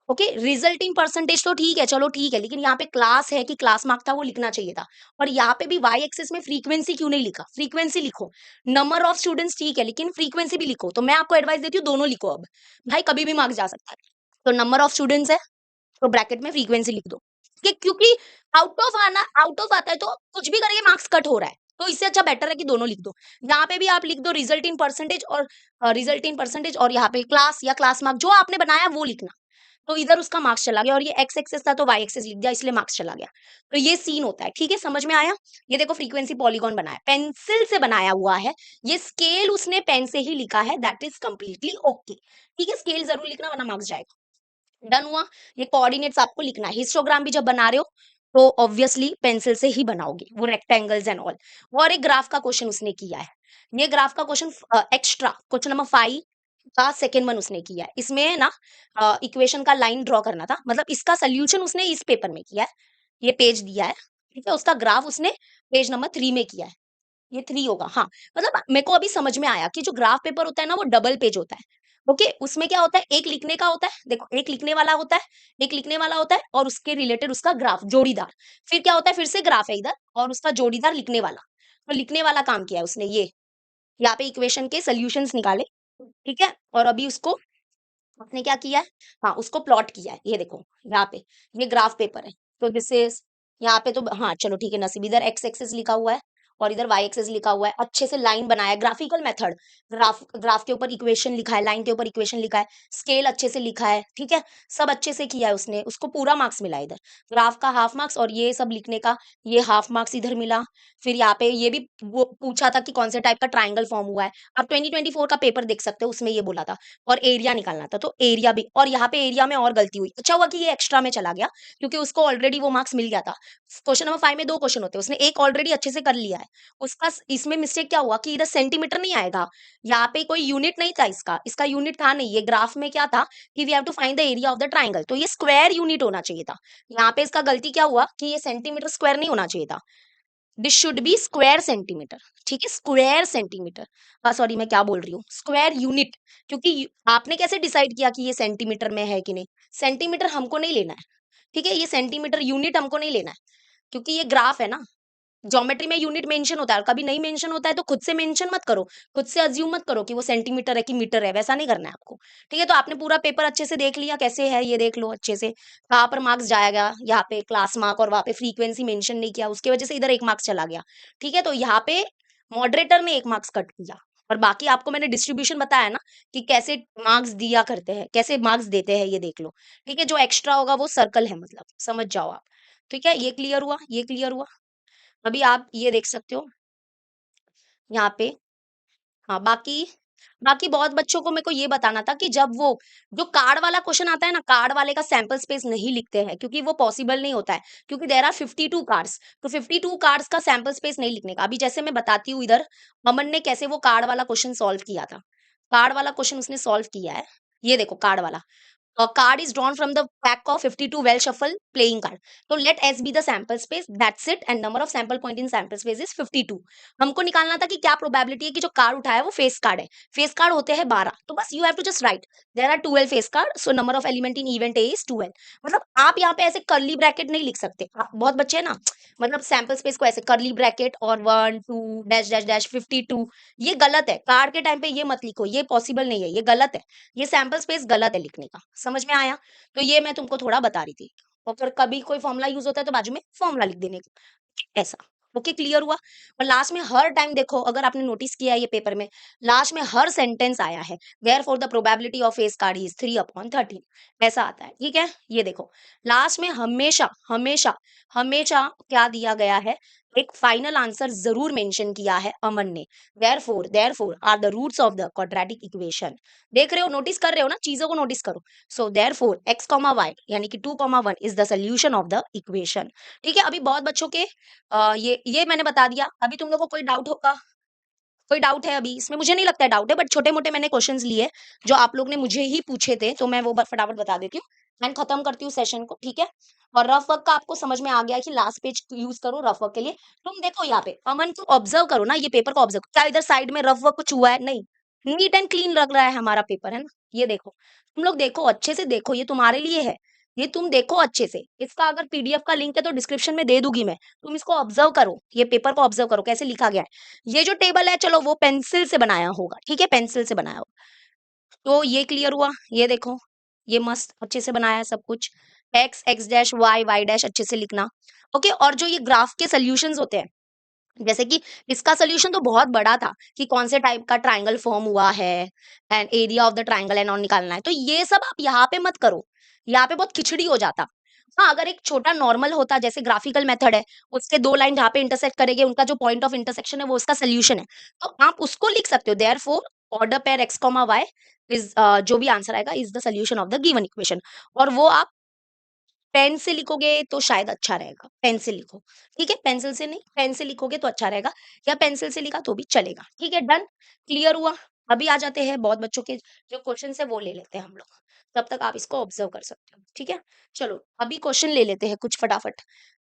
Okay, resulting percentage तो ठीक है, चलो ठीक है, लेकिन यहाँ पे क्लास है कि क्लास मार्क था वो लिखना चाहिए था। और यहाँ पे भी वाई एक्सेस में फ्रीक्वेंसी क्यों नहीं लिखा, फ्रीक्वेंसी लिखो। नंबर ऑफ स्टूडेंट्स ठीक है, लेकिन फ्रीक्वेंसी भी लिखो। तो मैं आपको एडवाइस देती हूँ दोनों लिखो। अब भाई कभी भी मार्क्स जा सकता है, तो नंबर ऑफ स्टूडेंट्स है तो ब्रैकेट में फ्रीक्वेंसी लिख दो, क्योंकि आउट ऑफ आता है तो कुछ भी करके मार्क्स कट हो रहा है। तो इससे अच्छा बेटर है कि दोनों लिख दो। यहाँ पे भी आप लिख दो रिजल्ट इन परसेंटेज, और यहाँ पे क्लास या क्लास मार्क जो आपने बनाया वो लिखना। तो इधर उसका मार्क्स चला गया, और ये एक्स एक्सेस था तो वाई एक्सेस लिख दिया, इसलिए मार्क्स चला गया। तो ये सीन होता है, ठीक है, समझ में आया। ये देखो फ्रीक्वेंसी पॉलीगॉन बनाया, पेंसिल से बनाया हुआ है। ये स्केल उसने पेन से ही लिखा है, दैट इज कंप्लीटली ओके। ठीक है, स्केल जरूर लिखना वरना मार्क्स जाएगा। डन हुआ। ये कोऑर्डिनेट्स आपको लिखना है। हिस्टोग्राम भी जब बना रहे हो तो ऑब्वियसली पेंसिल से ही बनाओगे, वो रेक्टेंगल्स एंड ऑल। और एक ग्राफ का क्वेश्चन उसने किया है। ये ग्राफ का क्वेश्चन एक्स्ट्रा क्वेश्चन नंबर 5 का सेकेंड वन उसने किया है। इसमें है ना, इक्वेशन का लाइन ड्रॉ करना था, मतलब इसका सोल्यूशन उसने इस पेपर में किया है। ये पेज दिया है, ठीक है, उसका ग्राफ उसने पेज नंबर 3 में किया है। ये 3 होगा, हाँ। मतलब मेरे को अभी समझ में आया कि जो ग्राफ पेपर होता है ना वो डबल पेज होता है। ओके, उसमें क्या होता है, एक लिखने का होता है, देखो एक लिखने वाला होता है, एक लिखने वाला होता है, और उसके रिलेटेड उसका ग्राफ जोड़ीदार। फिर क्या होता है, फिर से ग्राफ है इधर, और उसका जोड़ीदार लिखने वाला। तो लिखने वाला काम किया है उसने, ये यहाँ पे इक्वेशन के सोल्यूशंस निकाले, ठीक है। और अभी उसको उसने क्या किया है, हाँ, उसको प्लॉट किया है। ये देखो यहाँ पे, ये ग्राफ पेपर है। तो दिस इज, यहाँ पे तो हाँ चलो ठीक है नसीब, इधर एक्स एक्सेस लिखा हुआ है और इधर वाई एक्सेस लिखा हुआ है। अच्छे से लाइन बनाया, ग्राफिकल मेथड, ग्राफ के ऊपर इक्वेशन लिखा है, लाइन के ऊपर इक्वेशन लिखा है, स्केल अच्छे से लिखा है, ठीक है। सब अच्छे से किया है उसने, उसको पूरा मार्क्स मिला इधर। ग्राफ का हाफ मार्क्स और ये सब लिखने का ये हाफ मार्क्स इधर मिला। फिर यहाँ पे ये भी वो पूछा था कि कौन से टाइप का ट्राइंगल फॉर्म हुआ है। आप 2024 का पेपर देख सकते हो, उसमें ये बोला था। और एरिया निकालना था, तो एरिया भी, और यहाँ पे एरिया में और गलती हुई। अच्छा हुआ कि ये एक्स्ट्रा में चला गया, क्योंकि उसको ऑलरेडी वो मार्क्स मिल गया था। क्वेश्चन नंबर 5 में 2 क्वेश्चन होते हैं, उसने एक ऑलरेडी अच्छे से कर लिया है। उसका इसमें मिस्टेक क्या हुआ कि इधर सेंटीमीटर नहीं आएगा, यहाँ पे कोई यूनिट नहीं था, इसका इसका यूनिट था नहीं। ये ग्राफ में क्या था कि we have to find the area of the triangle, तो ये स्क्वायर यूनिट होना चाहिए था। यहाँ पे इसका गलती क्या हुआ कि ये सेंटीमीटर स्क्वायर नहीं होना चाहिए था, this should be square centimetre. ठीक है, स्क्वायर सेंटीमीटर, सॉरी मैं क्या बोल रही हूँ, स्क्वायर यूनिट। क्योंकि आपने कैसे डिसाइड किया कि ये सेंटीमीटर में है कि नहीं, सेंटीमीटर हमको नहीं लेना है, ठीक है, ये सेंटीमीटर यूनिट हमको नहीं लेना है, क्योंकि ये ग्राफ है ना। ज्योमेट्री में यूनिट मेंशन होता है, और कभी नहीं मेंशन होता है तो खुद से मेंशन मत करो, खुद से अज्यूम मत करो कि वो सेंटीमीटर है कि मीटर है, वैसा नहीं करना है आपको। ठीक है, तो आपने पूरा पेपर अच्छे से देख लिया कैसे है, ये देख लो अच्छे से कहाँ पर मार्क्स जाएगा। यहाँ पे क्लास मार्क और वहाँ पे फ्रीक्वेंसी मेंशन नहीं किया, उसकी वजह से इधर एक मार्क्स चला गया। ठीक है, तो यहाँ पे मॉडरेटर ने एक मार्क्स कट किया। और बाकी आपको मैंने डिस्ट्रीब्यूशन बताया ना कि कैसे मार्क्स दिया करते हैं, कैसे मार्क्स देते हैं, ये देख लो। ठीक है, जो एक्स्ट्रा होगा वो सर्कल है, मतलब समझ जाओ आप। ठीक है, ये क्लियर हुआ, ये क्लियर हुआ। अभी आप ये देख सकते हो यहाँ पे। हाँ, बाकी बाकी बहुत बच्चों को मेरे को ये बताना था कि जब वो जो कार्ड वाला क्वेश्चन आता है ना, कार्ड वाले का सैंपल स्पेस नहीं लिखते हैं, क्योंकि वो पॉसिबल नहीं होता है, क्योंकि देयर आर 52 कार्ड्स। तो 52 कार्ड्स का सैंपल स्पेस नहीं लिखने का। अभी जैसे मैं बताती हूँ इधर, अमन ने कैसे वो कार्ड वाला क्वेश्चन सॉल्व किया था। कार्ड वाला क्वेश्चन उसने सॉल्व किया है, ये देखो कार्ड वाला। A card is drawn from the pack of 52 well shuffle playing card. तो let S be the sample space. That's it. And number of sample point in sample space is 52. हमको निकालना था कि क्या प्रोबेबिलिटी है कि जो कार्ड उठाया वो फेस कार्ड है। फेस कार्ड होते हैं 12, तो बस you have to just write there are 12 face card, so number of element in event A is 12। मतलब आप यहाँ पे ऐसे कर्ली ब्रैकेट नहीं लिख सकते। बहुत बच्चे हैं ना, मतलब सैंपल स्पेस को ऐसे कर्ली ब्रैकेट और 1 2 डैश डैश डैश 52, ये गलत है। कार्ड के टाइम पे ये मत लिखो, ये पॉसिबल नहीं है, ये गलत है। ये सैंपल स्पेस गलत है लिखने का, समझ में आया। तो ये मैं तुमको थोड़ा बता रही थी। और फिर कभी कोई फॉर्मूला यूज होता है तो बाजू में फॉर्मूला लिख देने का, ऐसा। ओके, क्लियर हुआ। और लास्ट में हर टाइम देखो, अगर आपने नोटिस किया है ये पेपर में, लास्ट में हर सेंटेंस आया है where for the probability of face card is 3/13, ऐसा आता है। ठीक है, ये देखो लास्ट में हमेशा हमेशा हमेशा क्या दिया गया है, एक फाइनल आंसर जरूर मेंशन किया है अमन ने। Therefore are the roots of the quadratic equation. देख रहे हो, नोटिस कर रहे हो ना, चीजों को नोटिस करो। So therefore x comma y यानी कि 2,1 is the solution of the equation. ठीक है, अभी बहुत बच्चों के ये मैंने बता दिया। अभी तुम लोग को कोई डाउट होगा? कोई डाउट है अभी इसमें? मुझे नहीं लगता है डाउट है, बट छोटे मोटे मैंने क्वेश्चंस लिए जो आप लोग ने मुझे ही पूछे थे, तो मैं वो फटाफट बता देती हूँ एंड खत्म करती हूँ सेशन को। ठीक है, और रफ वर्क का आपको समझ में आ गया कि लास्ट पेज यूज करो रफ वर्क के लिए। तुम देखो यहाँ पे अमन को ऑब्जर्व करो ना, ये पेपर को ऑब्जर्व, क्या इधर साइड में रफ वर्क कुछ हुआ है? नहीं, नीट एंड क्लीन लग रहा है हमारा पेपर, है ना? ये देखो, तुम लोग देखो, अच्छे से देखो, ये तुम्हारे लिए है, ये तुम देखो अच्छे से। इसका अगर पीडीएफ का लिंक है तो डिस्क्रिप्शन में दे दूंगी मैं, तुम इसको ऑब्जर्व करो, ये पेपर को ऑब्जर्व करो कैसे लिखा गया है। ये जो टेबल है, चलो वो पेंसिल से बनाया होगा, ठीक है, पेंसिल से बनाया होगा, तो ये क्लियर हुआ। ये देखो, ये मस्त अच्छे से बनाया है सब कुछ। X X dash Y Y dash अच्छे से लिखना। ओके, और जो ये ग्राफ के सोल्यूशंस होते हैं, जैसे कि इसका सोल्यूशन तो बहुत बड़ा था कि कौन से टाइप का ट्राइंगल फॉर्म हुआ है and area of the triangle and on निकालना है, तो ये सब आप यहाँ पे मत करो, यहाँ पे बहुत खिचड़ी हो जाता। हाँ, अगर एक छोटा नॉर्मल होता, जैसे ग्राफिकल मेथड है, उसके दो लाइन जहाँ पे इंटरसेक्ट करेंगे, उनका जो पॉइंट ऑफ इंटरसेक्शन है वो उसका सोल्यूशन है, तो आप उसको लिख सकते हो। Therefore order pair X comma Y is, जो भी आंसर आएगा is the solution of the given equation. और वो आप पेन से लिखोगे तो शायद अच्छा रहेगा, पेन से लिखो। ठीक है, पेंसिल से नहीं, पेन से लिखोगे तो अच्छा रहेगा, या पेंसिल से लिखा तो भी चलेगा। ठीक है, डन, क्लियर हुआ। अभी आ जाते हैं बहुत बच्चों के जो क्वेश्चन है वो ले लेते हैं हम लोग, तब तक आप इसको ऑब्जर्व कर सकते हो। ठीक है, चलो अभी क्वेश्चन ले लेते हैं कुछ फटाफट।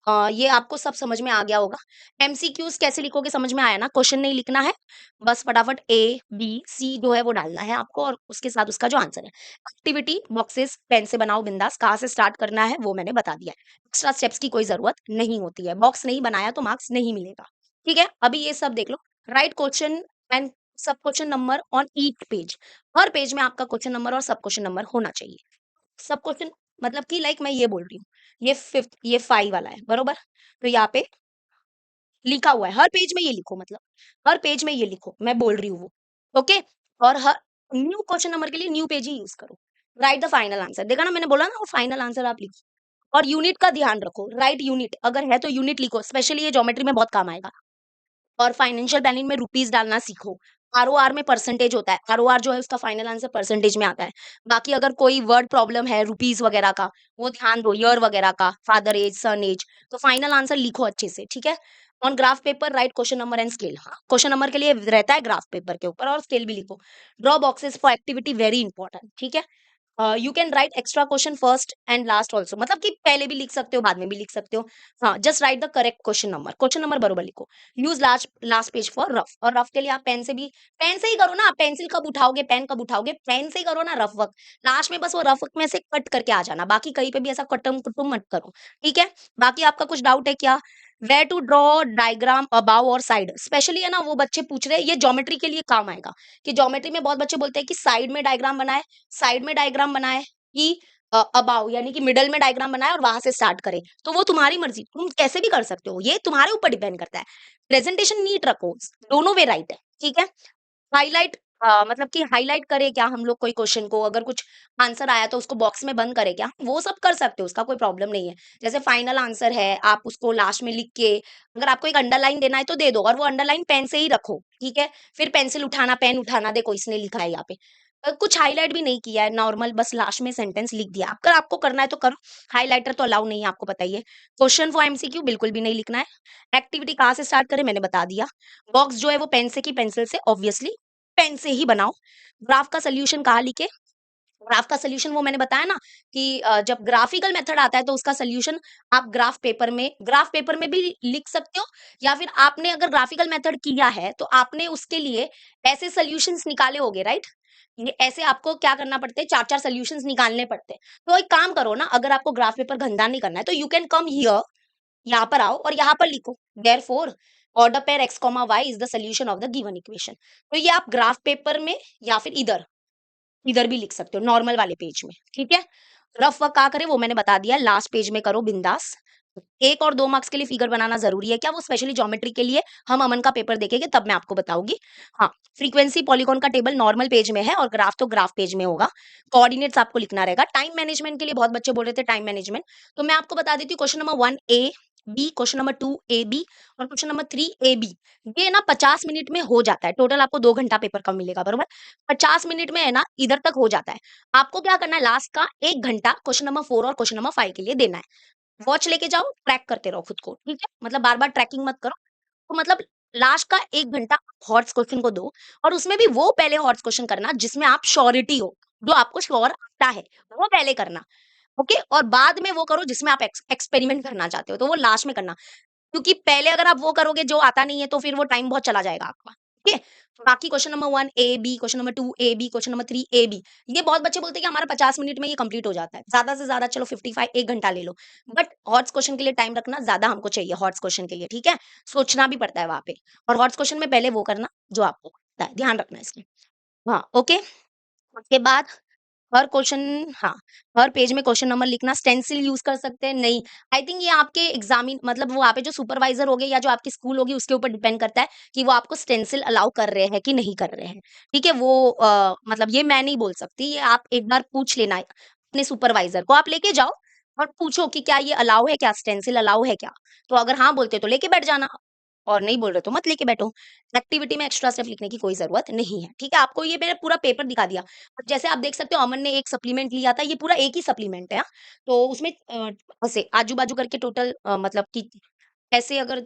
ये आपको सब समझ में आ गया होगा। एमसीक्यूज कैसे लिखोगे समझ में आया ना, क्वेश्चन नहीं लिखना है, बस फटाफट ए बी सी जो है वो डालना है आपको, और उसके साथ उसका जो आंसर है। एक्टिविटी बॉक्सेस पेन से बनाओ बिंदास, कहाँ से स्टार्ट करना है वो मैंने बता दिया है, एक्स्ट्रा स्टेप्स की कोई जरूरत नहीं होती है, बॉक्स नहीं बनाया तो मार्क्स नहीं मिलेगा। ठीक है, अभी ये सब देख लो, राइट क्वेश्चन एंड सब question number on each page. Her page में आपका क्वेश्चन नंबर और सब क्वेश्चन नंबर होना चाहिए। सब क्वेश्चन मतलब कि लाइक मैं ये बोल रही हूँ, ये फिफ्थ ये 5 वाला है बरोबर, तो यहाँ पे लिखा हुआ है, हर पेज में ये लिखो, मतलब हर पेज में ये लिखो, मैं बोल रही हूँ वो। ओके, और हर न्यू क्वेश्चन नंबर के लिए न्यू पेज ही यूज करो। राइट द फाइनल आंसर, देखा ना मैंने बोला ना, वो फाइनल आंसर आप लिखो। और यूनिट का ध्यान रखो, राइट यूनिट, अगर है तो यूनिट लिखो, स्पेशली ये ज्योमेट्री में बहुत काम आएगा। और फाइनेंशियल प्लानिंग में रुपीज डालना सीखो। आरओआर में परसेंटेज होता है, आरओआर जो है उसका फाइनल आंसर परसेंटेज में आता है। बाकी अगर कोई वर्ड प्रॉब्लम है रुपीज वगैरह का, वो ध्यान दो, ईयर वगैरह का, फादर एज सन एज, तो फाइनल आंसर लिखो अच्छे से। ठीक है, on graph paper right question number and scale. हाँ, क्वेश्चन नंबर के लिए रहता है ग्राफ पेपर के ऊपर, और स्केल भी लिखो। Draw boxes for activity very important. ठीक है, you can write extra question first and last also, मतलब कि पहले भी लिख सकते हो बाद में भी लिख सकते हो। हाँ, just right the correct question number बरोबर लिखो। Use last last page for rough, और रफ के लिए आप पेन से भी, पेन से ही करो ना, पेंसिल कब उठाओगे, पेन कब उठाओगे, पेन से ही करो ना रफ वर्क। लास्ट में बस वो रफ वर्क में से कट करके आ जाना, बाकी कहीं पे भी ऐसा कटम कुटुम मत करो। ठीक है, बाकी आपका कुछ डाउट है क्या? Where to draw diagram above और साइड, स्पेशली है ना वो बच्चे पूछ रहे हैं, ये ज्योमेट्री के लिए काम आएगा। कि ज्योमेट्री में बहुत बच्चे बोलते हैं कि साइड में डायग्राम बनाए, साइड में डायग्राम बनाए, कि अबाव यानी कि मिडल में डायग्राम बनाए और वहां से स्टार्ट करे, तो वो तुम्हारी मर्जी, तुम कैसे भी कर सकते हो, ये तुम्हारे ऊपर डिपेंड करता है। प्रेजेंटेशन नीट रखो, दोनों वे राइट है। ठीक है, हाईलाइट, मतलब कि हाईलाइट करे क्या हम लोग कोई क्वेश्चन को, अगर कुछ आंसर आया तो उसको बॉक्स में बंद करे क्या, वो सब कर सकते हो, उसका कोई प्रॉब्लम नहीं है। जैसे फाइनल आंसर है, आप उसको लास्ट में लिख के, अगर आपको एक अंडरलाइन देना है तो दे दो, और वो अंडरलाइन पेन से ही रखो। ठीक है, फिर पेंसिल उठाना, पेन उठाना, देखो इसने लिखा है यहाँ पे, कुछ हाईलाइट भी नहीं किया है, नॉर्मल बस लास्ट में सेंटेंस लिख दिया। अगर आपको करना है तो करो, हाईलाइटर तो अलाउ नहीं है, आपको पता ही है। क्वेश्चन फॉर एमसीक्यू बिल्कुल भी नहीं लिखना है। एक्टिविटी कहाँ से स्टार्ट करें मैंने बता दिया। बॉक्स जो है वो पेन से की पेंसिल से, ऑब्वियसली पेन से ही बनाओ। ग्राफ का सोल्यूशन कहाँ लिखे, ग्राफ का सोल्यूशन वो मैंने बताया ना कि जब ग्राफिकल मेथड आता है तो उसका सोल्यूशन आप ग्राफ पेपर में भी लिख सकते हो, या फिर आपने अगर ग्राफिकल मेथड किया है तो आपने उसके लिए ऐसे सोल्यूशंस निकाले होंगे, राइट? ये ऐसे आपको क्या करना पड़ते हैं, चार चार सोल्यूशंस निकालने पड़ते हैं। तो एक काम करो ना, अगर आपको ग्राफ पेपर गंदा नहीं करना है तो यू कैन कम हियर, यहाँ पर आओ और यहाँ पर लिखो, therefore order pair X comma Y is the solution of the given equation. तो ये आप ग्राफ पेपर में या फिर इधर इधर भी लिख सकते हो, नॉर्मल वाले पेज में। ठीक है, रफ वर्क क्या करे वो मैंने बता दिया, लास्ट पेज में करो बिंदास। 1 और 2 मार्क्स के लिए फिगर बनाना जरूरी है क्या, वो स्पेशली ज्योमेट्री के लिए हम अमन का पेपर देखेंगे तब मैं आपको बताऊंगी। हाँ, फ्रीक्वेंसी पॉलीगॉन का टेबल नॉर्मल पेज में है और ग्राफ तो ग्राफ पेज में होगा। कोऑर्डिनेट्स आपको लिखना रहेगा। टाइम मैनेजमेंट के लिए बहुत बच्चे बोल रहे थे टाइम मैनेजमेंट, तो मैं आपको बता देती हूँ question number 1A B, question number 2 A B और क्वेश्चन नंबर 3 ए बी। ये ना 50 मिनट में हो जाता है। टोटल आपको 2 घंटा पेपर का मिलेगा, बरोबर? 50 मिनट में है ना इधर तक हो जाता है। आपको क्या करना है, लास्ट का 1 घंटा क्वेश्चन नंबर 4 और क्वेश्चन नंबर 5 के लिए देना है। वॉच लेके जाओ, ट्रैक करते रहो खुद को, ठीक है? मतलब बार-बार ट्रैकिंग मत करो। तो मतलब लास्ट का 1 घंटा हॉट्स क्वेश्चन को दो और उसमें भी वो पहले हॉट्स क्वेश्चन करना जिसमें आप श्योरिटी हो, जो आपको श्योर आता है, वो पहले करना। ओके? और बाद में वो करो जिसमें आप एक्सपेरिमेंट करना चाहते हो, तो वो लास्ट में करना। क्योंकि पहले अगर आप वो करोगे जो आता नहीं है तो फिर वो टाइम बहुत चला जाएगा आपका। ठीक है? बाकी question number 1 A, B, question number 2 A, B, question number 3 A, B. ये बहुत बच्चे बोलते हैं कि हमारा 50 मिनट में ये कंप्लीट हो जाता है। ज़्यादा से ज़्यादा चलो 55 1 घंटा ले लो। बट हॉट्स क्वेश्चन के लिए टाइम रखना ज़्यादा हमको चाहिए हॉट्स क्वेश्चन के लिए, ठीक है? सोचना भी पड़ता है वहाँ पे। और हॉट्स क्वेश्चन में पहले वो करना जो आपको आता है, ध्यान रखना इसका। हाँ, ओके? उसके बाद हर क्वेश्चन, हाँ, हर पेज में क्वेश्चन नंबर लिखना, स्टेंसिल यूज़ कर सकते हैं, नहीं। आई थिंक ये आपके एग्ज़ामिन मतलब वो वहाँ पे जो सुपरवाइज़र होगे या जो आपकी स्कूल होगी उसके ऊपर डिपेंड करता है कि वो आपको स्टेंसिल अलाउ कर रहे हैं कि नहीं कर रहे हैं। ठीक है? वो मतलब ये मैं नहीं बोल सकती, ये आप एक बार पूछ लेना अपने सुपरवाइज़र को। आप लेके जाओ और पूछो कि क्या ये अलाउ है क्या? स्टेंसिल अलाउ है क्या? तो अगर हाँ बोलते हैं तो लेके बैठ जाना और नहीं बोल रहे तो मत लेके बैठो। एक्टिविटी में एक्स्ट्रा स्टेप लिखने की कोई ज़रूरत नहीं है। ठीक है? आपको ये मैंने पूरा पेपर दिखा दिया। अब जैसे आप देख सकते हो अमन ने एक सप्लीमेंट लिया था, ये पूरा एक ही सप्लीमेंट है, हाँ। तो उसमें ऐसे आजू-बाजू करके टोटल मतलब कि ऐसे अगर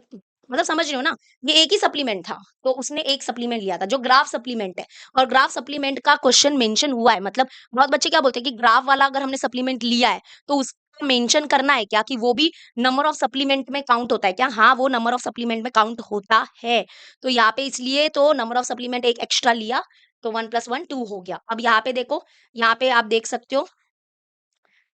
मतलब समझ रहे हो ना? ये एक ही सप्लीमेंट था, तो उसने एक सप्लीमेंट लिया था जो ग्राफ सप्लीमेंट है और ग्राफ सप्लीमेंट का क्वेश्चन मेंशन हुआ है। मतलब बहुत बच्चे क्या बोलते हैं कि ग्राफ वाला अगर हमने सप्लीमेंट लिया है, तो उसको मेंशन करना है क्या कि वो भी नंबर ऑफ सप्लीमेंट में काउंट होता है क्या? हाँ, वो नंबर ऑफ सप्लीमेंट में काउंट होता है। तो यहाँ पे इसलिए तो नंबर ऑफ सप्लीमेंट एक एक्स्ट्रा लिया, तो 1 + 1 2 हो गया। अब यहाँ पे देखो, यहाँ पे आप देख सकते हो,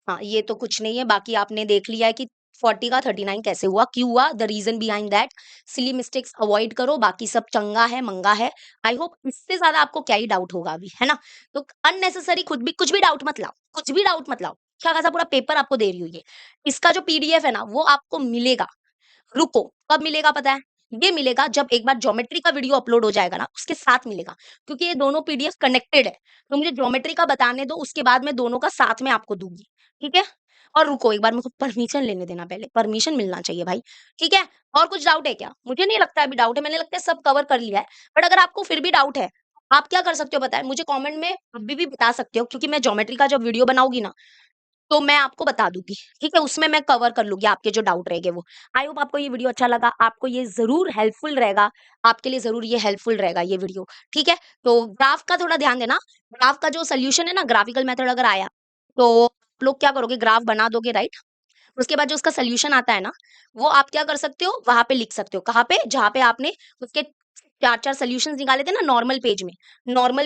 हाँ, ये तो कुछ नहीं है, बाकी आपने देख लिया है कि 40 का 39 कैसे हुआ, क्यों हुआ, the reason behind that. Silly mistakes avoid करो, बाकी सब चंगा है, मंगा है। आई होप इससे ज़्यादा आपको क्या ही डाउट होगा अभी, है ना? तो अननेसेसरी खुद भी कुछ भी डाउट मत लाओ, कुछ भी डाउट मत लाओ। अच्छा-खासा पूरा पेपर आपको दे रही हूँ ये। इसका जो पीडीएफ है ना, वो आपको मिलेगा। रुको, कब मिलेगा पता है? ये मिलेगा जब एक बार ज्योमेट्री का वीडियो अपलोड हो जाएगा ना, उसके साथ मिलेगा। क्योंकि ये दोनों पीडीएफ कनेक्टेड है। तो मुझे ज्योमेट्री का बताने दो, उसके बाद मैं दोनों का साथ में आपको दूँगी। ठीक है? और रुको एक बार मेरे को परमिशन लेने देना पहले, परमिशन मिलना चाहिए भाई। ठीक है? और कुछ डाउट है क्या? मुझे नहीं लगता अभी डाउट है, मैंने लगता है सब कवर कर लिया है। बट अगर आपको फिर भी डाउट है, आप क्या कर सकते हो पता है? मुझे कमेंट में अभी भी बता सकते हो क्योंकि मैं ज्योमेट्री का जब वीडियो बनाऊँगी ना, तो मैं आपको बता दूँगी, ठीक है? उसमें मैं कवर कर लूँगी आपके जो डाउट रहेंगे वो। आई होप आपको ये वीडियो अच्छा लगा, आपको ये ज़रूर हेल्पफुल रहेगा, आपके लिए ज़रूर ये हेल्पफुल रहेगा ये वीडियो, ठीक है? तो ग्राफ का थोड़ा ध्यान देना, ग्राफ का जो सॉल्यूशन है ना ग्राफिकल मेथड अगर आया, तो आप लोग क्या करोगे ग्राफ बना दोगे राइट? उसके बाद जो उसका सॉल्यूशन आता है ना, वो आप क्या कर सकते हो वहाँ पे लिख सकते हो। कहाँ पे? जहाँ पे आपने उसके 4-4 सॉल्यूशंस निकाले थे ना नॉर्मल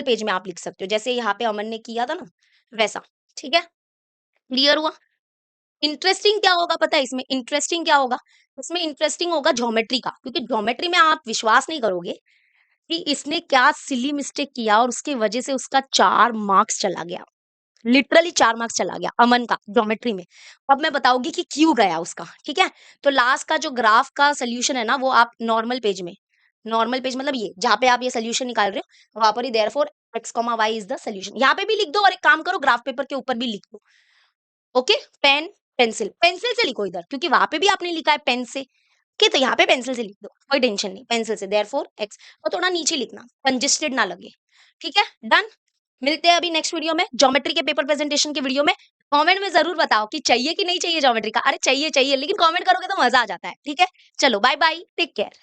पेज में आप लिख सकते हो। जैसे यहाँ पे अमन ने किया था ना, वैसा, ठीक है? क्लियर हुआ? इंटरेस्टिंग क्या होगा पता है इसमें? इंटरेस्टिंग क्या होगा? इसमें इंटरेस्टिंग होगा ज्योमेट्री का, क्योंकि ज्योमेट्री में आप विश्वास नहीं करोगे कि इसने क्या सिली मिस्टेक किया और उसकी वजह से उसका 4 मार्क्स चला गया। लिटरली 4 मार्क्स चला गया अमन का ज्योमेट्री में। अब मैं बताऊँगी कि क्यों गया उसका, ठीक है? तो लास्ट का जो ग्राफ का सॉल्यूशन है ना, वो आप नॉर्मल पेज मतलब ये, जहाँ पे आप ये सॉल्यूशन निकाल रहे हो, वहाँ पर ही therefore x, y is the solution. यहाँ पे भी लिख दो और एक काम करो ग्राफ पेपर के ऊपर भी लिख दो। ओके? पेन, पेंसिल से लिखो इधर क्योंकि वहाँ पे भी आपने लिखा है पेन से, ओके? तो यहाँ पे पेंसिल से लिख दो, कोई टेंशन नहीं, पेंसिल से देयरफॉर x और थोड़ा नीचे लिखना, कंजेस्टेड ना लगे, ठीक है? डन? मिलते हैं अभी नेक्स्ट वीडियो में, ज्योमेट्री के पेपर प्रेजेंटेशन के वीडियो में। कमेंट में ज़रूर बताओ कि चाहिए कि नहीं चाहिए ज्योमेट्री का? अरे चाहिए, चाहिए लेकिन कमेंट करोगे तो मज़ा आ जाता है, ठीक है? चलो बाय बाय, टेक केयर।